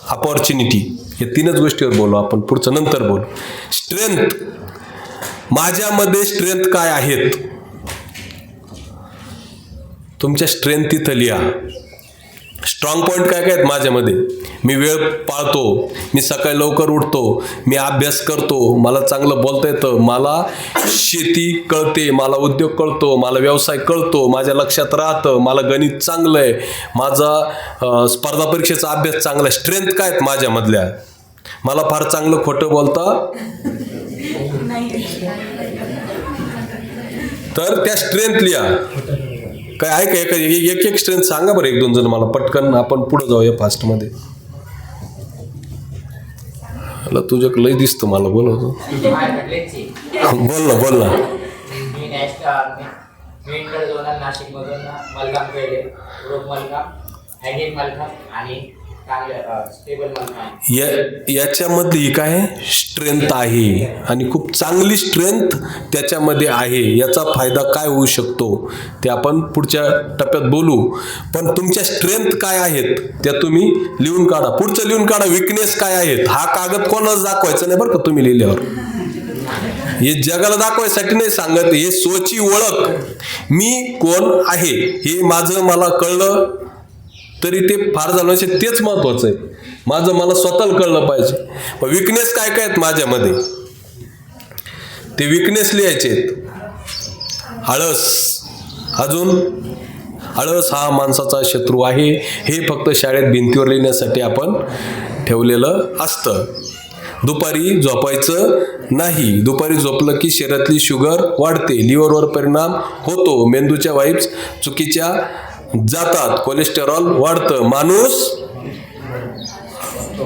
अपॉर्च्युनिटी, हे 3च गोष्टीवर बोलू आपण, पुढचं नंतर बोलू. स्ट्रेंथ, माझ्यामध्ये स्ट्रेंथ काय आहेत, तुमच्या स्ट्रेंथ तिथं लिहा. स्ट्रॉंग पॉईंट काय काय आहेत माझ्यामध्ये. मी वेळ पाळतो, मी सकाळी लवकर उठतो, मी अभ्यास करतो, मला चांगलं बोलता येतं, मला शेती कळते, मला उद्योग कळतो, मला व्यवसाय कळतो, माझ्या लक्षात राहतं, मला गणित चांगलं आहे, माझा स्पर्धा परीक्षेचा अभ्यास चांगला आहे. स्ट्रेंथ काय आहेत माझ्यामधल्या. मला फार चांगलं खोटं बोलता तर त्या स्ट्रेंथ लिहा. काय आहे का एक स्ट्रेंथ सांगा बरं, 1-2 जण मला पटकन, आपण पुढे जाऊया फास्टमध्ये. मला तुझ्याकडे लय दिसतं, मला बोलवतो. बोल ना. मी इंटर जोनल नाशिकमधून मलकाम केले, ग्रुप मलकाम, ॲडिट मलकाम आणि स्टेबल मलकाम. याच्यामध्ये काय स्ट्रेंथ आहे आणि खूप चांगली स्ट्रेंथ त्याच्यामध्ये आहे. याचा फायदा काय होऊ शकतो ते आपण पुढच्या टप्प्यात बोलू. पण तुमच्या स्ट्रेंथ काय आहेत त्या तुम्ही लिहून काढा. पुढचं लिहून काढा, विकनेस काय आहेत. हा कागद कोणाला दाखवायचा नाही बरं का तुम्ही लिहिल्यावर. हे जगाला दाखवायसाठी नाही सांगत, हे स्वची ओळख, मी कोण आहे हे माझं मला कळलं तरी ते फार झालं नसेल, तेच महत्वाचं आहे. माझं मला स्वतःला कळलं पाहिजे. पण विकनेस काय काय आहेत माझ्यामध्ये ते विकनेस लिहायचे आहेत. आळस, अजून आळस हा माणसाचा शत्रू आहे. हे फक्त शाळेत भिंतीवर लिहिण्यासाठी आपण ठेवलेलं असतं. दुपारी झोपायचं नाही. दुपारी झोपलं की शरीरातली शुगर वाढते, लिव्हरवर परिणाम होतो, मेंदूच्या वाइब्स चुकीच्या जातात, कोलेस्टेरॉल वाढतं, माणूस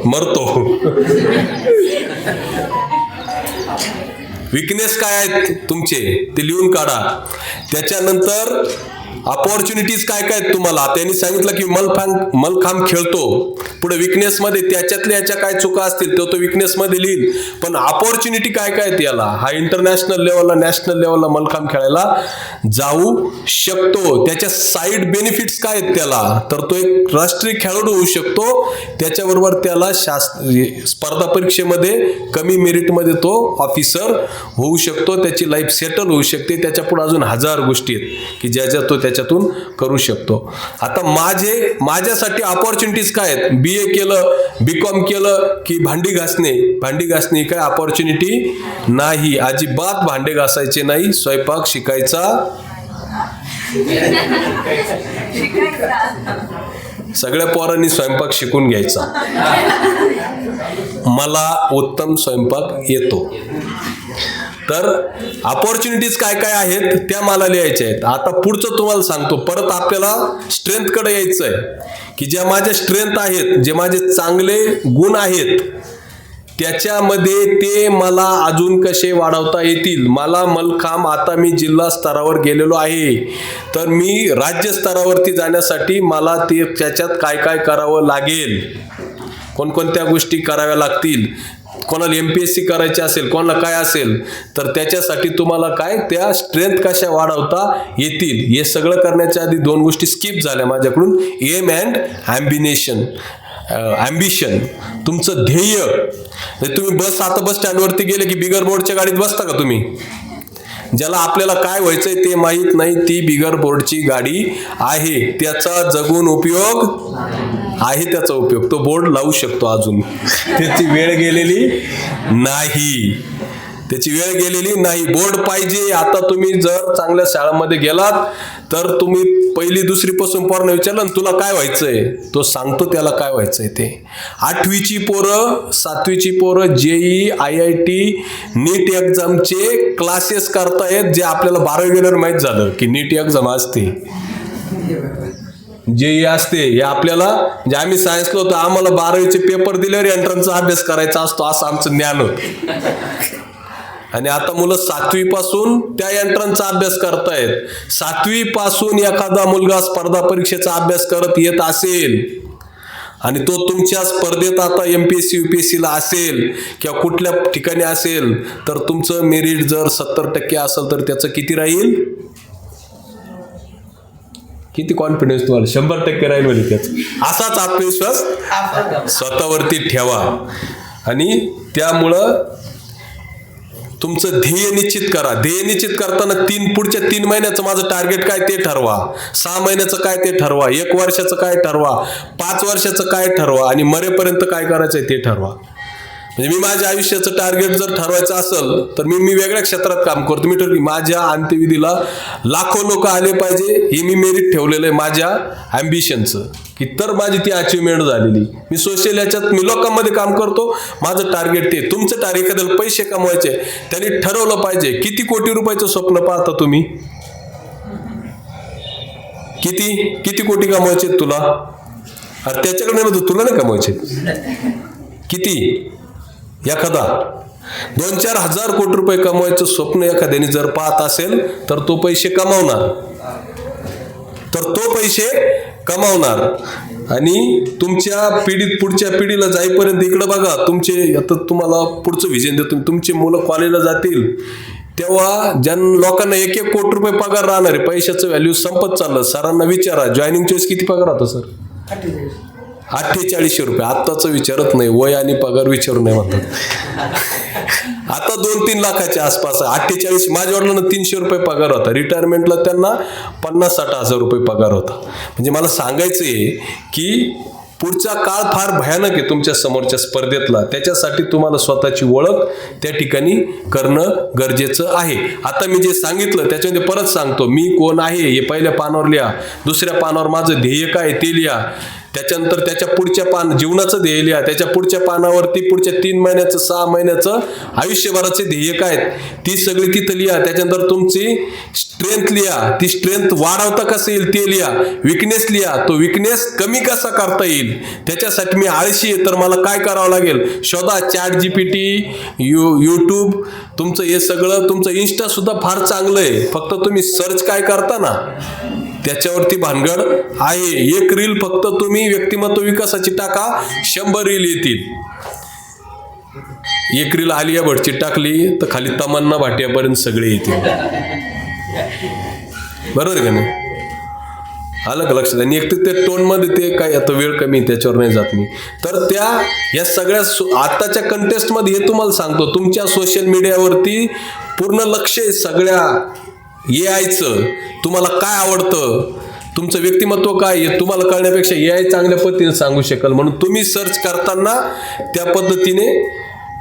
मरतो. विकनेस काय आहेत तुमचे ते लिहून काढा. त्याच्यानंतर अपॉर्च्युनिटीज काय काय आहेत तुम्हाला. त्यांनी सांगितलं की मलखांब खेळतो. पुढे विकनेस मध्ये त्याच्यातल्या याच्या काय चुका असतील तो विकनेस मध्ये लिहिल. पण अपॉर्च्युनिटी काय काय आहेत याला. हा इंटरनॅशनल लेवलला, नॅशनल लेवलला मलखांब खेळायला जाऊ शकतो. त्याच्या साईड बेनिफिट्स काय आहेत त्याला, तर तो एक राष्ट्रीय खेळाडू होऊ शकतो. त्याच्याबरोबर त्याला स्पर्धा परीक्षेमध्ये कमी मेरिटमध्ये तो ऑफिसर होऊ शकतो. त्याची लाईफ सेटल होऊ शकते. त्याच्या पुढे अजून 1000 गोष्टी आहेत की ज्याच्या तो त्याच्यातून करू शकतो. आता माझ्यासाठी अपॉर्च्युनिटीज काय आहेत. BA केलं, BCom केलं की भांडी घासणे काय अपॉर्च्युनिटी नाही. अजिबात भांडे घासायचे नाही. स्वयंपाक शिकायचा. सगळ्या पोरांनी स्वयंपाक शिकून घ्यायचा. मला उत्तम स्वयंपाक येतो. तर अपॉर्च्युनिटीज काय काय आहेत त्या मला लिहायच्या आहेत. आता पुढचं तुम्हाला सांगतो. परत आपल्याला स्ट्रेंथकडे यायचं आहे की ज्या माझ्या स्ट्रेंथ आहेत, जे माझे चांगले गुण आहेत, त्याच्यामध्ये ते मला अजून कसे वाढवता येतील. मला मलखांब, आता मी जिल्हा स्तरावर गेलेलो आहे, तर मी राज्य स्तरावरती जाण्यासाठी मला ते त्याच्यात काय काय करावं लागेल, कोणकोणत्या गोष्टी कराव्या लागतील. कोणाला MPSC करायची असेल, कोणाला काय असेल, तर त्याच्यासाठी तुम्हाला काय त्या स्ट्रेंथ कशा वाढवता येतील हे सगळं करण्याच्या आधी 2 गोष्टी स्किप झाल्या माझ्याकडून. Aim and ambition. तुमचं ध्येय. तुम्ही आता बस स्टँडवरती गेले की बिगर बोर्डच्या गाडीत बसता का तुम्ही. ज्याला आपल्याला काय व्हायचंय ते माहीत नाही, ती बिगर बोर्डची गाडी आहे. त्याचा जगून उपयोग आहे. त्याचा उपयोग तो बोर्ड लावू शकतो. अजून त्याची वेळ गेलेली नाही. बोर्ड पाहिजे. आता तुम्ही जर चांगल्या शाळांमध्ये गेलात तर तुम्ही 1ली 2री पासून पोरांना विचारलं तुला काय व्हायचंय, तो सांगतो त्याला काय व्हायचंय ते. 8वीची पोरं, 7वीची पोरं JEE, IIT, नीट एक्झामचे क्लासेस करतायत, जे आपल्याला 12वी गेल्यावर माहीत झालं की नीट एक्झाम असते, JEE असते. हे आपल्याला जे आम्ही सायन्सला होतो, आम्हाला 12वीचे पेपर दिल्यावर एंट्रन्सचा अभ्यास करायचा असतो असं आमचं ज्ञान होतं. आणि आता मुलं 7वी पासून त्या एंट्रन्सचा अभ्यास करतायत. 7वी पासून एखादा मुलगा स्पर्धा परीक्षेचा अभ्यास करत येत असेल आणि तो तुमच्या स्पर्धेत आता MPSC UPSC ला असेल किंवा कुठल्या ठिकाणी असेल, तर तुमचं मेरिट जर 70% असेल तर त्याचं किती राहील. किती कॉन्फिडन्स तुम्हाला. 100% राहील म्हणजे त्याचं. असाच आत्मविश्वास स्वतःवरती ठेवा. आणि त्यामुळं तुमचं ध्येय निश्चित करा. ध्येय निश्चित करताना पुढच्या 3 महिन्याचं माझं टार्गेट काय ते ठरवा. 6 महिन्याचं काय ते ठरवा. 1 वर्षाचं काय ठरवा. 5 वर्षाचं काय ठरवा. आणि मरेपर्यंत काय करायचंय ते ठरवा. म्हणजे मी माझ्या आयुष्याचं टार्गेट जर ठरवायचं असेल तर मी वेगळ्या क्षेत्रात काम करतो. मी ठरवली माझ्या अंत्यविधीला लाखो लोक आले पाहिजे, हे मी मेरिट ठेवलेलं आहे माझ्या ॲम्बिशनचं, की तर माझी ती अचिव्हमेंट झालेली. मी सोशल याच्यात मी लोकांमध्ये काम करतो. माझं टार्गेट ते. तुमचं टार्गेट एखाद्याला पैसे कमवायचे, त्यांनी ठरवलं पाहिजे. किती कोटी रुपयाचं स्वप्न पाहता तुम्ही. किती कोटी कमवायचे तुला. त्याच्याकडे नाही, तुला नाही कमवायचे. किती एखादा 2-4 हजार कोटी रुपये कमवायचं स्वप्न एखाद्याने जर पाहत असेल तर तो पैसे कमावणार आणि तुमच्या पिढीत पुढच्या पिढीला जाईपर्यंत इकडं बघा, तुमचे आता तुम्हाला पुढचं व्हिजन देतो, तुमचे मुलं कॉलेजला जातील तेव्हा ज्या लोकांना 1-1 कोटी रुपये पगार राहणार आहे, पैशाचं व्हॅल्यू संपत चाललं. सरांना विचारा जॉईनिंग वेळेस किती पगार होता सर? 4800 रुपये. आत्ताचं विचारत नाही, वय आणि पगार विचारू नाही म्हणतात. आता 2-3 लाखाच्या आसपास. 48, माझ्या वडिलांना 300 रुपये पगार होता. रिटायरमेंटला त्यांना 50-60 हजार रुपये पगार होता. म्हणजे मला सांगायचं आहे की पुढचा काळ फार भयानक आहे तुमच्या समोरच्या स्पर्धेतला. त्याच्यासाठी तुम्हाला स्वतःची ओळख त्या ठिकाणी करणं गरजेचं आहे. आता मी जे सांगितलं त्याच्यामध्ये परत सांगतो, मी कोण आहे हे पहिल्या पानावर लिहा, दुसऱ्या पानावर माझं ध्येय काय ते लिहा, त्याच्यानंतर त्याच्या पुढच्या जीवनाचं ध्येय लिहा, त्याच्या पुढच्या पानावरती पुढच्या 3 महिन्याचं 6 महिन्याचं आयुष्यभराचे ध्येय काय ती सगळी तिथं लिहा. त्याच्यानंतर तुमची स्ट्रेंथ लिहा, ती स्ट्रेंथ वाढवता कसं येईल ते लिहा. विकनेस लिहा, तो विकनेस कमी कसा करता येईल. त्याच्यासाठी मी आळशी आहे तर मला काय करावं लागेल शोधा. ChatGPT, YouTube, तुमचं हे सगळं, तुमचं इन्स्टा सुद्धा फार चांगलं आहे, फक्त तुम्ही सर्च काय करता ना त्याच्यावरती भानगड आहे. 1 रील फक्त तुम्ही व्यक्तिमत्व विकासाची टाका, 100 रील येतील. 1 रील आलिया भटची टाकली तर खाली तमन्ना भाटियापर्यंत सगळे येतील. बरोबर आहे का नाही? आलं का लक्षात? आणि एक तर ते टोनमध्ये ते काय, आता वेळ कमी त्याच्यावर नाही जात मी. तर या सगळ्या आताच्या कंटेस्टमध्ये हे तुम्हाला सांगतो, तुमच्या सोशल मीडियावरती पूर्ण लक्ष आहे सगळ्या AIचं. तुम्हाला काय आवडतं, तुमचं व्यक्तिमत्व काय आहे तुम्हाला कळण्यापेक्षा AI चांगल्या पद्धतीने सांगू शकेल. म्हणून तुम्ही सर्च करताना त्या पद्धतीने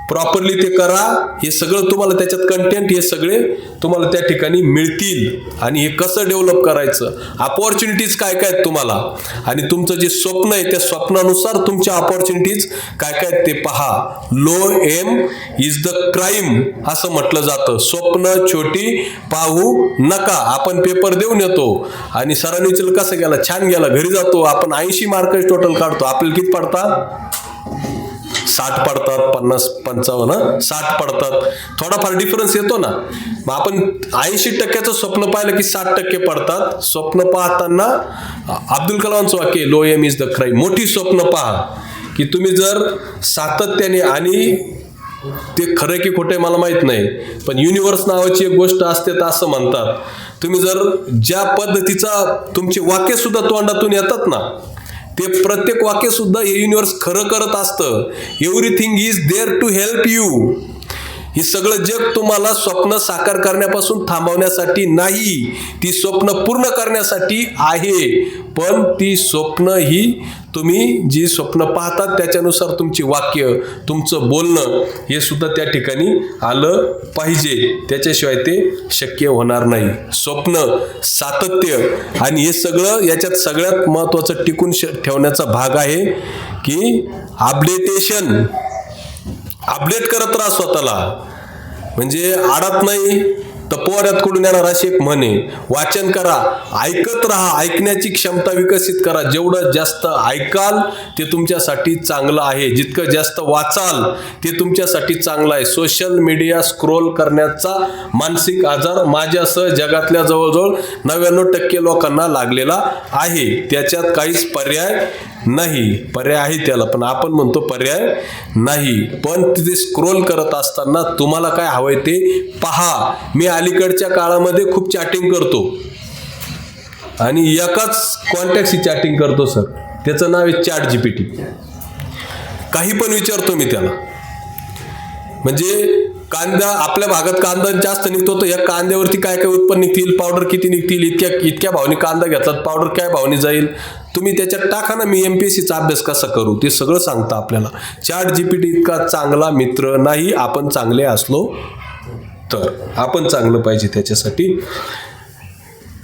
प्रॉपरली ते करा. हे सगळं तुम्हाला त्याच्यात कंटेंट हे सगळे तुम्हाला त्या ठिकाणी मिळतील. आणि हे कसं डेव्हलप करायचं, अपॉर्च्युनिटीज काय काय आहेत तुम्हाला, आणि तुमचं जे स्वप्न आहे त्या स्वप्नानुसार तुमच्या अपॉर्च्युनिटीज काय काय ते पहा. Low aim is the crime असं म्हटलं जातं. स्वप्न छोटी पाहू नका. आपण पेपर देऊन येतो आणि सरांनी विचारलं कसं गेला, छान गेला, घरी जातो आपण 80 मार्क टोटल काढतो, आपल्याला किती पडतात? 60 पडतात, 50, 55, 60 पडतात. थोडाफार डिफरन्स येतो ना. मग आपण 80% स्वप्न पाहिलं की 60% पडतात. स्वप्न पाहताना अब्दुल कलामचं वाक्य, low aim is the crime. मोठी स्वप्न पहा की तुम्ही जर सातत्याने, आणि ते खरं की खोटे मला माहित नाही, पण युनिव्हर्स नावाची एक गोष्ट असते तर असं म्हणतात, तुम्ही जर ज्या पद्धतीचा तुमचे वाक्य सुद्धा तोंडातून येतात ना, ते प्रत्येक वाक्य सुद्धा हे युनिव्हर्स खरं करत असतं. Everything is there to help you. हे सगळं जग तुम्हाला स्वप्न साकार करण्यापासून थांबवण्यासाठी नाही, ती स्वप्न पूर्ण करण्यासाठी आहे. पण ती स्वप्न ही तुम्ही जी स्वप्न पाहतात त्याच्यानुसार तुमची वाक्य, तुमचं बोलणं हे सुद्धा त्या ठिकाणी आलं पाहिजे. त्याच्याशिवाय ते शक्य होणार नाही. स्वप्न, सातत्य, आणि हे सगळं याच्यात सगळ्यात महत्त्वाचं टिकून ठेवण्याचा भाग आहे की अपडेटेशन. अपडेट करत राहा स्वतःला. म्हणजे आडात नाही तर पोऱ्यात कडून येणार अशी एक म्हण आहे. वाचन करा, ऐकत राहा, ऐकण्याची क्षमता विकसित करा. जेवढं जास्त ऐकाल ते तुमच्यासाठी चांगलं आहे, जितकं जास्त वाचाल ते तुमच्यासाठी चांगलं आहे. सोशल मीडिया स्क्रोल करण्याचा मानसिक आजार माझ्यासह जगातल्या जवळजवळ 99% लोकांना लागलेला आहे. त्याच्यात काहीच पर्याय नाही. पर्याय आहे त्याला, पण आपण म्हणतो पर्याय नाही. पण तिथे स्क्रोल करत असताना तुम्हाला काय हवंय ते पहा. मी अलीकडच्या काळामध्ये खूप चॅटिंग करतो आणि एकाच कॉन्टॅक्टशी चॅटिंग करतो सर. त्याचं नाव आहे ChatGPT. काही पण विचारतो मी त्याला. म्हणजे कांदा, आपल्या भागात कांदा जास्त निघतो तर या कांद्यावरती काय काय उत्पन्न निघतील, पावडर किती निघतील, इतक्या भावनी कांदा घेतलात, पावडर काय भावनी जाईल, तुम्ही त्याच्यात टाका ना. मी MPSCचा अभ्यास कसा करू ते सगळं सांगतं आपल्याला. ChatGPT इतका चांगला मित्र नाही. आपण चांगले असलो तर आपण चांगलं पाहिजे. त्याच्यासाठी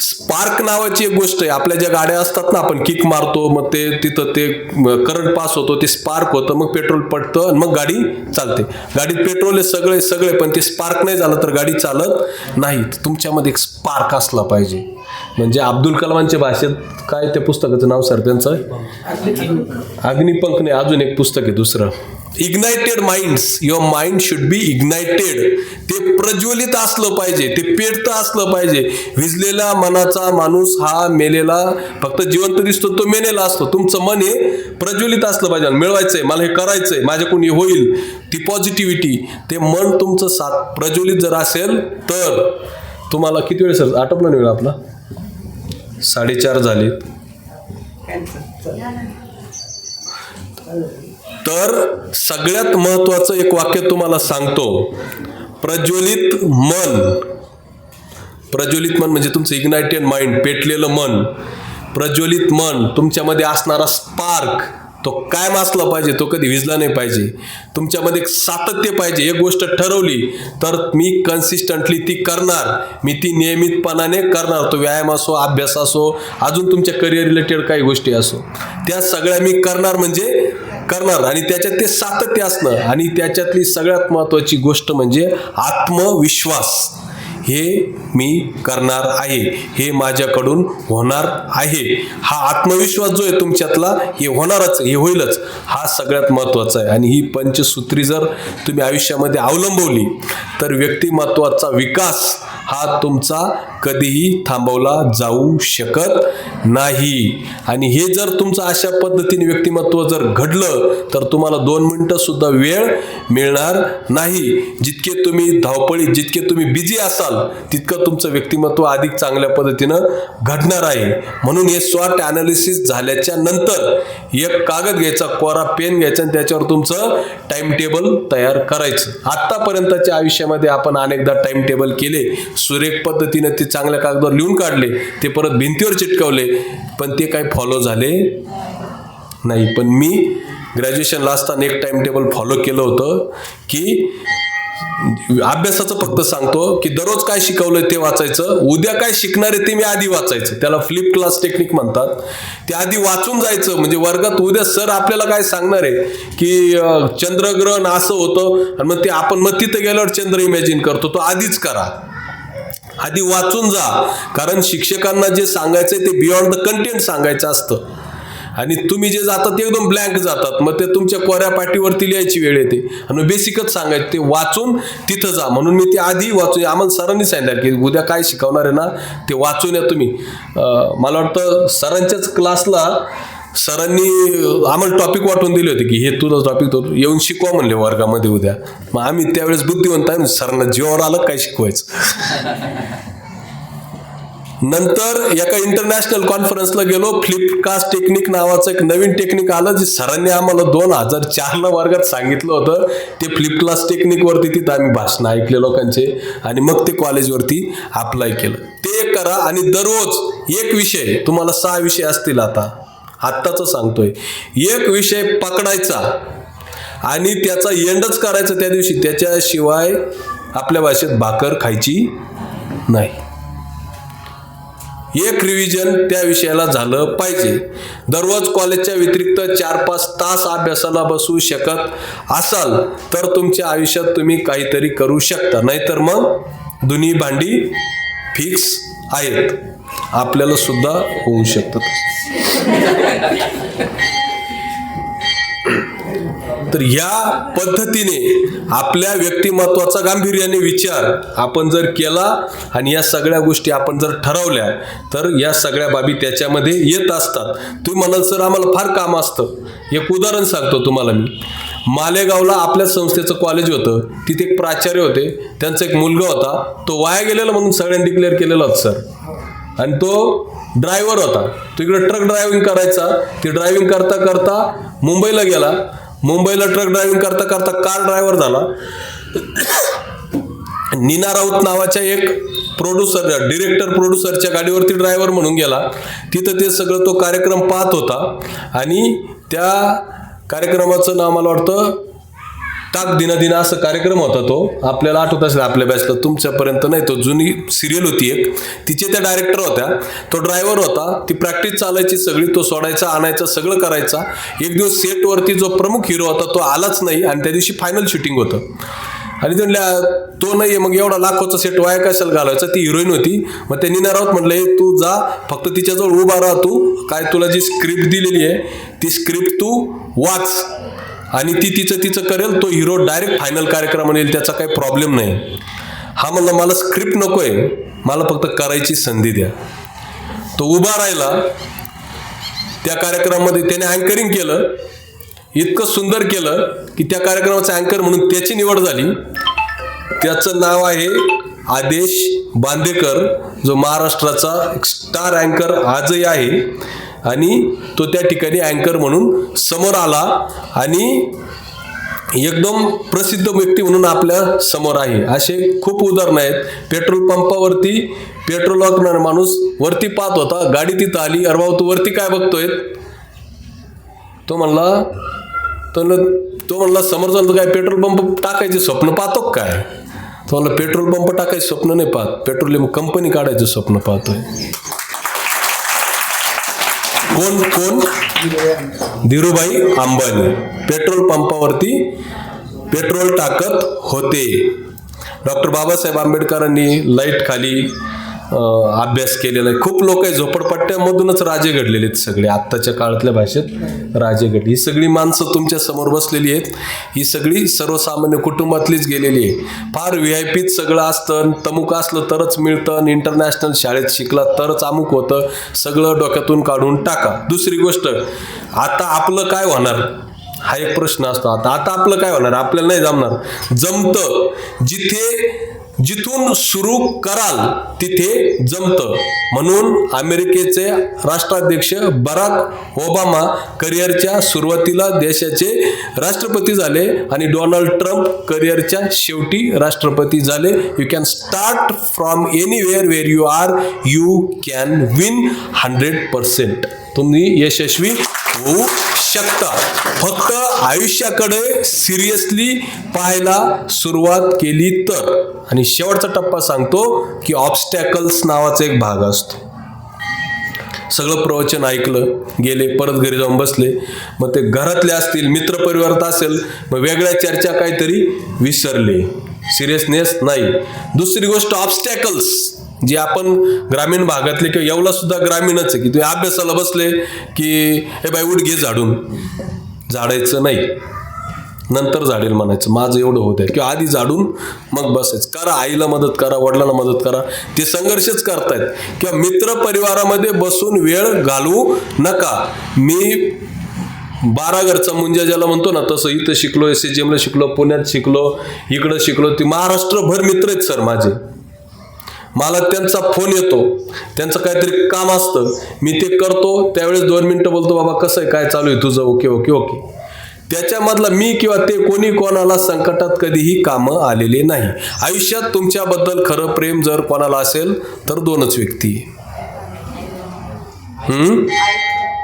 स्पार्क नावाची एक गोष्ट आहे. आपल्या ज्या गाड्या असतात ना, आपण किक मारतो, मग ते तिथं ते करंट पास होतो, ते स्पार्क होतं, मग पेट्रोल पडतं आणि मग गाडी चालते. गाडीत पेट्रोल आहे सगळे, पण ते स्पार्क नाही झालं तर गाडी चालत नाही. तुमच्यामध्ये एक स्पार्क असला पाहिजे. म्हणजे अब्दुल कलामांच्या भाषेत काय त्या पुस्तकाचं नाव सर त्यांचं? अग्निपंख नाही, अजून एक पुस्तक आहे दुसरं, ignited minds, your mind should be ignited. ते प्रज्वलित असलं पाहिजे, ते पेटतं असलं पाहिजे. विजलेला मनाचा माणूस हा मेलेला, फक्त जिवंत दिसतो तो मेलेला असतो. तुमचं मन हे प्रज्वलित असलं पाहिजे. मिळवायचंय, मला हे करायचंय, माझ्याकडून हे होईल, ती पॉझिटिव्हिटी, ते मन तुमचं प्रज्वलित जर असेल तर तुम्हाला किती वेळ सर आटपला नाही वेळ आपला? 4:30 झालेत. तर सगळ्यात महत्वाचं एक वाक्य तुम्हाला सांगतो. प्रज्वलित मन, प्रज्वलित मन म्हणजे तुमचं इग्नायटेड माइंड, पेटलेलं मन, प्रज्वलित मन, तुमच्यामध्ये असणारा स्पार्क तो कायम असला पाहिजे, तो कधी विझला नाही पाहिजे. तुमच्यामध्ये एक सातत्य पाहिजे. एक गोष्ट ठरवली तर मी कन्सिस्टंटली ती करणार, मी ती नियमितपणाने करणार. तो व्यायाम असो, अभ्यास असो, अजून तुमच्या करिअर रिलेटेड काही गोष्टी असो, त्या सगळ्या मी करणार म्हणजे करणार. आणि त्याच्यात ते सातत्य असणं. आणि त्याच्यातली सगळ्यात महत्त्वाची गोष्ट म्हणजे आत्मविश्वास. हे मी करणार आहे, हे माझ्याकडून होणार आहे. हा आत्मविश्वास जो आहे तुमच्यातला, हे होणारच, हे होईलच, हा सगळ्यात महत्त्वाचा आहे. आणि ही पंचसूत्री जर तुम्ही आयुष्यामध्ये अवलंबवली तर व्यक्तिमत्वाचा विकास हा तुमचा कधीही थांबवला जाऊ शकत नाही. आणि हे जर तुमचं अशा पद्धतीने व्यक्तिमत्व जर घडलं तर तुम्हाला 2 मिनिटं सुद्धा वेळ मिळणार नाही. जितके तुम्ही धावपळीत, जितके तुम्ही बिझी असाल, तितकं तुमचं व्यक्तिमत्व अधिक चांगल्या पद्धतीनं घडणार आहे. म्हणून हे स्वॉट ॲनालिसिस झाल्याच्या नंतर एक कागद घ्यायचा, कोरा पेन घ्यायचा आणि त्याच्यावर तुमचं टाइम टेबल तयार करायचं. आत्तापर्यंतच्या आयुष्यामध्ये आपण अनेकदा टाइम टेबल केले, सुरेख पद्धतीने ते चांगल्या कागदावर लिहून काढले, ते परत भिंतीवर चिटकवले, पण ते काही फॉलो झाले नाही. पण मी ग्रॅज्युएशनला असताना एक टाइम टेबल फॉलो केलं होतं की अभ्यासाचं फक्त सांगतो की दररोज काय शिकवलंय ते वाचायचं, उद्या काय शिकणार आहे ते मी आधी वाचायचं. त्याला फ्लिप क्लास टेक्निक म्हणतात. ते आधी वाचून जायचं, म्हणजे वर्गात उद्या सर आपल्याला काय सांगणार आहे की चंद्रग्रहण असं होतं, आणि मग ते आपण मग तिथं गेल्यावर चंद्र इमॅजिन करतो, तो आधीच करा, आधी वाचून जा. कारण शिक्षकांना जे सांगायचंय ते बियॉन्ड द कंटेंट सांगायचं असतं. आणि तुम्ही जे जातात ते एकदम ब्लँक जातात, मग ते तुमच्या कोऱ्या पाटीवरती लिहायची वेळ येते. आणि बेसिकच सांगायचं, ते वाचून तिथं जा. म्हणून मी ते आधी वाचून, आम्हाला सरांनी सांगितलं की उद्या काय शिकवणार आहे ना ते वाचून या तुम्ही. मला वाटतं सरांच्याच क्लासला सरांनी आम्हाला टॉपिक वाटून दिले होते की हे तुझं टॉपिक तो येऊन शिकवा म्हणले वर्गामध्ये उद्या. मग आम्ही त्यावेळेस बुद्धिवंत आहे, सरांना जीवावर आलं काय शिकवायचं. नंतर एका इंटरनॅशनल कॉन्फरन्सला गेलो. फ्लिपकास्ट टेक्निक नावाचं एक नवीन टेक्निक आलं, जे सरांनी आम्हाला 2004ला वर्गात सांगितलं होतं. ते फ्लिपक्लास टेक्निकवरती तिथं आम्ही भाषण ऐकले लोकांचे, आणि मग ते कॉलेजवरती अप्लाय केलं. ते करा. आणि दररोज एक विषय, तुम्हाला 6 विषय असतील आत्ताच सांगतोय, एक विषय पकडायचा आणि त्याचा एंडच करायचा त्या दिवशी. त्याच्याशिवाय आपल्या भाषेत भाकर खायची नाही. एक रिव्हिजन त्या विषयाला झालं पाहिजे. दररोज कॉलेजच्या व्यतिरिक्त 4-5 तास अभ्यासाला बसू शकत असाल तर तुमच्या आयुष्यात तुम्ही काहीतरी करू शकता. नाहीतर मग दोन्ही भांडी फिक्स आहेत. आपल्याला सुद्धा होऊ शकतं. तर या पद्धतीने आपल्या व्यक्तिमत्वाचा गांभीर्याने विचार आपण जर केला आणि या सगळ्या गोष्टी आपण जर ठरवल्या तर या सगळ्या बाबी त्याच्यामध्ये येत असतात. तुम्ही म्हणाल सर आम्हाला फार काम असतं. एक उदाहरण सांगतो तुम्हाला मी. मालेगावला आपल्या संस्थेचं कॉलेज होतं. तिथे एक प्राचार्य होते. त्यांचा एक मुलगा होता. तो वाया गेलेला म्हणून सगळ्यांनी डिक्लेअर केलेला होता सर. आणि तो ड्रायव्हर होता. तो इकडे ट्रक ड्रायव्हिंग करायचा. ते ड्रायव्हिंग करता करता मुंबईला गेला. मुंबईला ट्रक ड्रायव्हिंग करता करता कार ड्रायव्हर झाला. नीना राऊत नावाच्या एक डिरेक्टर प्रोड्युसरच्या गाडीवरती ड्रायव्हर म्हणून गेला. तिथं ते सगळं तो कार्यक्रम पाहत होता. आणि त्या कार्यक्रमाचं नाव मला वाटतं ताक दिना दिना असं कार्यक्रम होता तो. आपल्याला आठवत असेल आपल्या बॅचला, तुमच्यापर्यंत नाही. तो जुनी सिरियल होती एक, तिचे त्या डायरेक्टर होत्या. तो ड्रायव्हर होता. ती प्रॅक्टिस चालायची सगळी. तो सोडायचा आणायचा सगळं करायचा. एक दिवस सेटवरती जो प्रमुख हिरो होता तो आलाच नाही. आणि त्या दिवशी फायनल शूटिंग होतं. आणि ते म्हणल्या तो नाही, मग एवढा लाखोचा सेट वाया कशाला घालायचा. ती हिरोईन होती. मग ते नीना राऊत म्हटले तू जा, फक्त तिच्याजवळ उभा राहा. तू काय, तुला जी स्क्रिप्ट दिलेली आहे ती स्क्रिप्ट तू वाच आणि ती तिचं करेल, तो हिरो डायरेक्ट फायनल कार्यक्रमाला येईल, त्याचा काही प्रॉब्लेम नाही. हा म्हणला मला स्क्रिप्ट नको आहे, मला फक्त करायची संधी द्या. तो उभा राहिला त्या कार्यक्रमामध्ये, त्याने अँकरिंग केलं, इतकं सुंदर केलं की त्या कार्यक्रमाचा अँकर म्हणून त्याची निवड झाली. त्याचं नाव आहे आदेश बांदेकर, जो महाराष्ट्राचा एक स्टार अँकर आजही आहे. आणि तो त्या ठिकाणी अँकर म्हणून समोर आला आणि एकदम प्रसिद्ध व्यक्ती म्हणून आपल्या समोर आहे. असे खूप उदाहरणं आहेत. पेट्रोल पंपावरती पेट्रोल वापरणारा माणूस वरती पाहत होता, गाडी तिथं आली, अरे भाऊ तू वरती काय बघतोय? तो म्हणला समोर चालतो काय पेट्रोल पंप टाकायचे स्वप्न पाहतो काय? तो म्हणला पेट्रोल पंप टाकायचे स्वप्न नाही पाहत, पेट्रोलियम कंपनी काढायचं स्वप्न पाहतोय. कोण? धीरूभाई अंबानी पेट्रोल पंपावरती पेट्रोल टाकत होते. डॉक्टर बाबासाहेब आंबेडकरांनी लाईट खाली अभ्यास केलेला आहे. खूप लोक आहे, झोपडपट्ट्यामधूनच राजे घडलेले आहेत सगळे, आत्ताच्या काळातल्या भाषेत राजे घडले. ही सगळी माणसं तुमच्या समोर बसलेली आहेत, ही सगळी सर्वसामान्य कुटुंबातलीच गेलेली आहे. फार VIP सगळं असतं, तमुक असलं तरच मिळतं, इंटरनॅशनल शाळेत शिकला तरच अमुक होतं, सगळं डोक्यातून काढून टाका. दुसरी गोष्ट, आता आपलं काय होणार हा एक प्रश्न असतो. आता आपलं काय होणार? आपल्याला नाही जमणार. जमतं जिथून सुरू कराल तिथे जमतं. म्हणून अमेरिकेचे राष्ट्राध्यक्ष बराक ओबामा करिअरच्या सुरुवातीला देशाचे राष्ट्रपती झाले आणि डोनाल्ड ट्रम्प करिअरच्या शेवटी राष्ट्रपती झाले. You can start from anywhere where you are, you can win 100%. तुम्ही यशस्वी होऊ शकता. फक्त आयुष्याकडे सिरियसली पाहायला सुरुवात केली तर. आणि शेवटचा टप्पा सांगतो की ऑब्स्टॅकल्स नावाचा एक भाग असतो. सगळं प्रवचन ऐकलं, गेले, परत घरी जाऊन बसले, मग ते घरातले असतील, मित्रपरिवारात असेल, मग वेगळ्या चर्चा काहीतरी विसरले, सिरियसनेस नाही. दुसरी गोष्ट ऑब्स्टॅकल्स, जे आपण ग्रामीण भागातले किंवा एवढा सुद्धा ग्रामीणच आहे की तुम्ही अभ्यासाला बसले की हे बाई उठ घे झाडून, झाडायचं नाही, नंतर झाडेल म्हणायचं, माझं एवढं होत आहे, किंवा आधी झाडून मग बसायचं. करा, आईला मदत करा, वडिलांना मदत करा, ते संघर्षच करतायत. किंवा मित्र परिवारामध्ये बसून वेळ घालवू नका. मी 12 घरचा मुंजा ज्याला म्हणतो ना, तसं इथं शिकलो, SHM ला शिकलो, पुण्यात शिकलो, इकडं शिकलो, ती महाराष्ट्रभर मित्र आहेत सर माझे. मला त्यांचा फोन येतो, त्यांचं काहीतरी काम असतं, मी ते करतो, त्यावेळेस 2 मिनिटं बोलतो, बाबा कसं आहे, काय चालू आहे तुझं, ओके. त्याच्यामधला मी किंवा ते कोणी कोणाला संकटात कधीही कामं आलेले नाही. आयुष्यात तुमच्याबद्दल खरं प्रेम जर कोणाला असेल तर 2च व्यक्ती.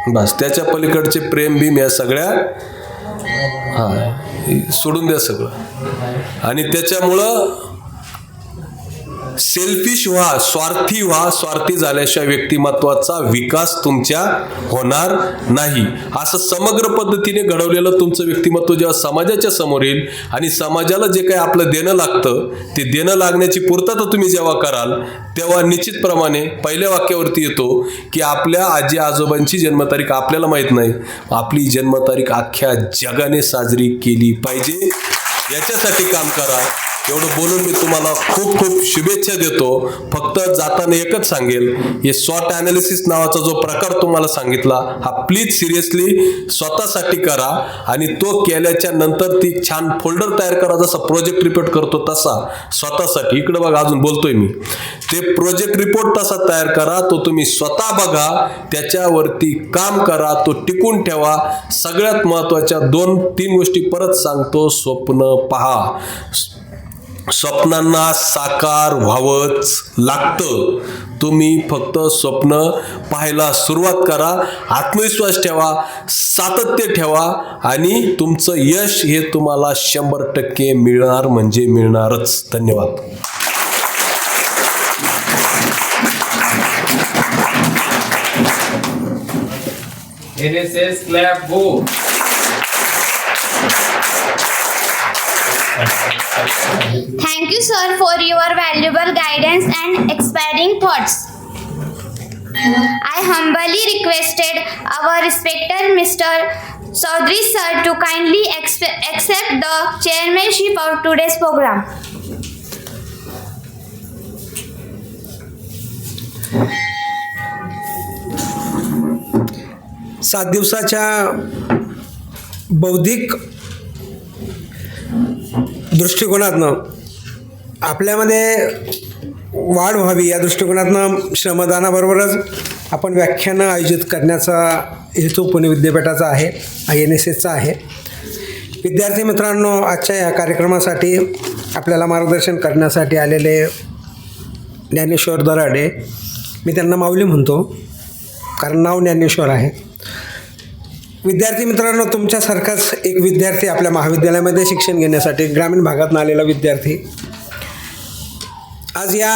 बस, त्याच्या पलीकडचे प्रेम भीम या सगळ्या सोडून द्या सगळं. आणि त्याच्यामुळं सेल्फिश व्हा, स्वार्थी झाल्याशिवाय व्यक्तिमत्वाचा विकास तुमच्या होणार नाही. असं समग्र पद्धतीने घडवलेलं तुमचं व्यक्तिमत्व जेव्हा समाजाच्या समोर येईल आणि समाजाला जे काही आपलं देणं लागतं ते देणं लागण्याची पूर्तता तुम्ही जेव्हा कराल, तेव्हा निश्चितप्रमाणे पहिल्या वाक्यावरती येतो की आपल्या आजी आजोबांची जन्मतारीख आपल्याला माहीत नाही, आपली जन्मतारीख अख्ख्या जगाने साजरी केली पाहिजे. याच्यासाठी काम करा. एवढं बोलून मी तुम्हाला खूप खूप शुभेच्छा देतो. फक्त जाताना एकच सांगेल, हे स्वॉट ॲनालिसिस नावाचा जो प्रकार तुम्हाला सांगितला, हा प्लीज सिरियसली स्वतःसाठी करा. आणि तो केल्याच्या नंतर ती छान फोल्डर तयार करा, जसा प्रोजेक्ट रिपोर्ट करतो तसा स्वतःसाठी. इकडे बघा, अजून बोलतोय मी, ते प्रोजेक्ट रिपोर्ट तसा तयार करा, तो तुम्ही स्वतः बघा, त्याच्यावरती काम करा, तो टिकून ठेवा. सगळ्यात महत्त्वाच्या 2-3 गोष्टी परत सांगतो. स्वप्न पहा, स्वप्नांना साकार व्हावंच लागतं. तुम्ही फक्त स्वप्न पाहायला सुरुवात करा, आत्मविश्वास ठेवा, सातत्य ठेवा आणि तुमचं यश हे तुम्हाला 100% मिळणार म्हणजे मिळणारच. धन्यवाद. NSS clap go. Thank you, sir, for your valuable guidance and inspiring thoughts. I humbly requested our respected Mr. Chaudhary sir to kindly accept the chairmanship of today's program. सात दिवसाच्या बौद्धिक दृष्टिकोनातनं आपल्यामध्ये वाढ व्हावी या दृष्टिकोनातनं श्रमदानाबरोबरच आपण व्याख्यानं आयोजित करण्याचा हेतू पुणे विद्यापीठाचा आहे, INSSचा आहे. विद्यार्थी मित्रांनो, आजच्या या कार्यक्रमासाठी आपल्याला मार्गदर्शन करण्यासाठी आलेले ज्ञानेश्वर दराडे, मी त्यांना माऊली म्हणतो कारण नाव ज्ञानेश्वर आहे. विद्यार्थी मित्रांनो, तुमच्यासारखाच एक विद्यार्थी आपल्या महाविद्यालयामध्ये शिक्षण घेण्यासाठी ग्रामीण भागातून आलेला विद्यार्थी आज या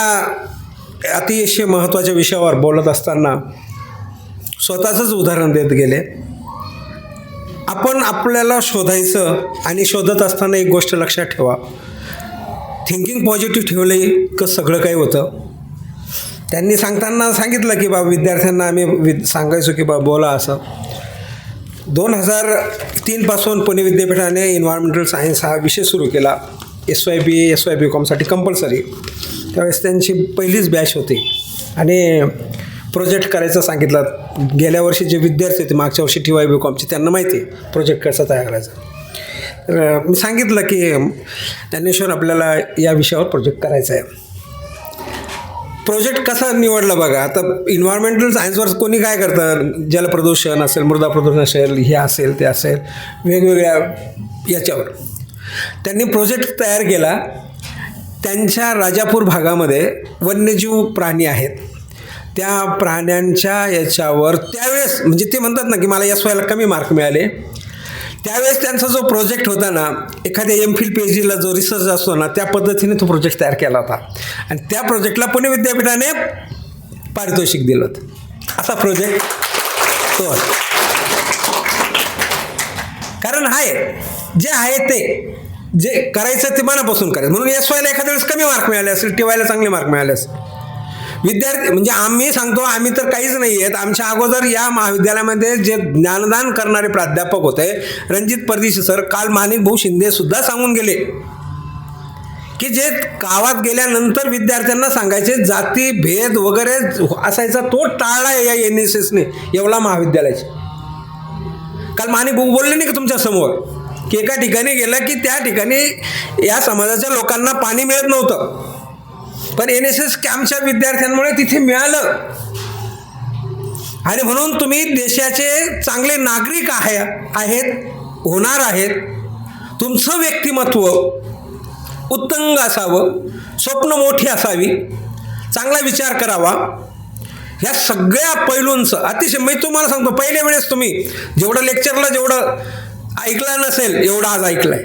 अतिशय महत्त्वाच्या विषयावर बोलत असताना स्वतःचंच उदाहरण देत गेले. आपण आपल्याला शोधायचं आणि शोधत असताना एक गोष्ट लक्षात ठेवा, थिंकिंग पॉझिटिव्ह ठेवले की सगळं काही होतं. त्यांनी सांगताना सांगितलं की बाबा विद्यार्थ्यांना आम्ही सांगायचो की बाबा बोला असं. 2003 पुणे विद्यापीठाने एन्व्हायरमेंटल सायन्स हा विषय सुरू केला, SYBComसाठी कंपल्सरी. त्यावेळेस त्यांची पहिलीच बॅच होती आणि प्रोजेक्ट करायचं सांगितलं. गेल्या वर्षी जे विद्यार्थी होते मागच्या वर्षी TYBComचे त्यांना माहिती आहे प्रोजेक्ट कसा तयार करायचा. तर मी सांगितलं की ज्ञानेश्वर आपल्याला या विषयावर प्रोजेक्ट करायचा आहे. प्रोजेक्ट कसा निवडला बघा. आता इन्व्हायरमेंटल सायन्सवर कोणी काय करतं, जलप्रदूषण असेल, मृदा प्रदूषण असेल, हे असेल ते असेल, वेगवेगळ्या याच्यावर त्यांनी प्रोजेक्ट तयार केला. त्यांच्या राजापूर भागामध्ये वन्यजीव प्राणी आहेत, त्या प्राण्यांच्या याच्यावर त्यावेळेस म्हणजे ते म्हणतात ना की मला SYला कमी मार्क मिळाले. त्यावेळेस त्यांचा जो प्रोजेक्ट होता ना, एखाद्या MPhil PhDला जो रिसर्च असतो ना, त्या पद्धतीने तो प्रोजेक्ट तयार केला होता आणि त्या प्रोजेक्टला पुणे विद्यापीठाने पारितोषिक दिलं होतं. असा प्रोजेक्ट तो कारण आहे जे आहे ते जे करायचं ते मनापासून करायचं. म्हणून SYला एखाद्या वेळेस कमी मार्क मिळाले असेल, TYला चांगले मार्क मिळाले असेल. विद्यार्थी म्हणजे आम्ही सांगतो, आम्ही तर काहीच नाही आहेत. आमच्या अगोदर या महाविद्यालयामध्ये जे ज्ञानदान करणारे प्राध्यापक होते रणजित परदेशी सर, काल माणिक भाऊ शिंदेसुद्धा सांगून गेले की जे गावात गेल्यानंतर विद्यार्थ्यांना सांगायचे जाती भेद वगैरे असायचा तो टाळला या NSSने येवला महाविद्यालयाचे. काल माणिक भाऊ बोलले नाही का तुमच्यासमोर की एका ठिकाणी गेलं की त्या ठिकाणी या समाजाच्या लोकांना पाणी मिळत नव्हतं, पण NSS कॅम्पच्या विद्यार्थ्यांमुळे तिथे मिळालं. आणि म्हणून तुम्ही देशाचे चांगले नागरिक आहेत होणार आहेत. तुमचं व्यक्तिमत्व उत्तुंग असावं, स्वप्न मोठी असावी, चांगला विचार करावा. ह्या सगळ्या पैलूंचं अतिशय मी तुम्हाला सांगतो, पहिल्या वेळेस तुम्ही जेवढं लेक्चरला जेवढं ऐकला नसेल एवढं आज ऐकलंय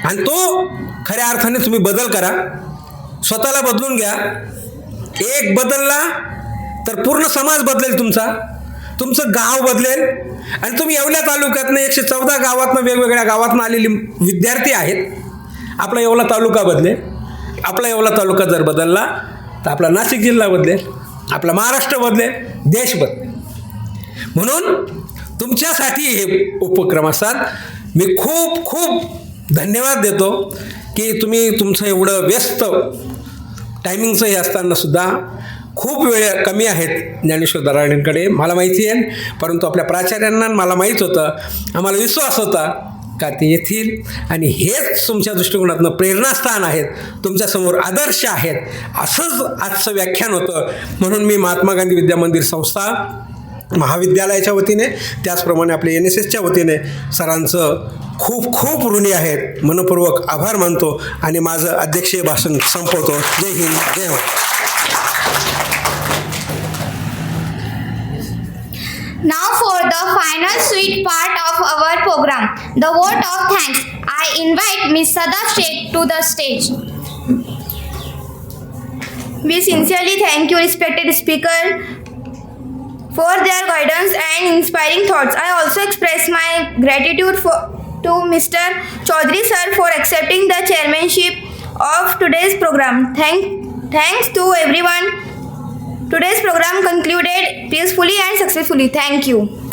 आणि तो खऱ्या अर्थाने तुम्ही बदल करा, स्वतःला बदलून घ्या. एक बदलला तर पूर्ण समाज बदलेल, तुमचं गाव बदलेल. आणि तुम्ही येवला तालुक्यातनं 114 गावातनं वेगवेगळ्या गावातनं आलेले विद्यार्थी आहेत. आपला येवला तालुका बदलेल. आपला येवला तालुका जर बदलला तर आपला नाशिक जिल्हा बदलेल, आपला महाराष्ट्र बदलेल, देश बदलेल. म्हणून तुमच्यासाठी हे उपक्रम असतात. मी खूप खूप धन्यवाद देतो की तुम्ही तुमचं एवढं व्यस्त टायमिंगचं हे असतानासुद्धा खूप वेळ कमी आहेत ज्ञानेश्वर दराडेंकडे, मला माहिती आहे. परंतु आपल्या प्राचार्यांना मला माहीत होतं, आम्हाला विश्वास होता का ते येतील आणि हेच तुमच्या दृष्टिकोनातनं प्रेरणास्थान आहेत, तुमच्यासमोर आदर्श आहेत. असंच आजचं व्याख्यान होतं. म्हणून मी महात्मा गांधी विद्या मंदिर संस्था महाविद्यालयाच्या वतीने त्याचप्रमाणे आपल्या NSSच्या वतीने सरांचं खूप खूप ऋणी आहेत, मनपूर्वक आभार मानतो आणि माझं अध्यक्षीय भाषण संपवतो. जय हिंद, जय Maharashtra. Now for the final sweet part of our program, the vote of thanks. I invite Ms. Sada Sheikh to the stage. We sincerely thank you, respected speaker, for their guidance and inspiring thoughts. I also express my gratitude to Mr. Chaudhary sir for accepting the chairmanship of today's program. Thanks to everyone Today's program concluded peacefully and successfully. Thank you.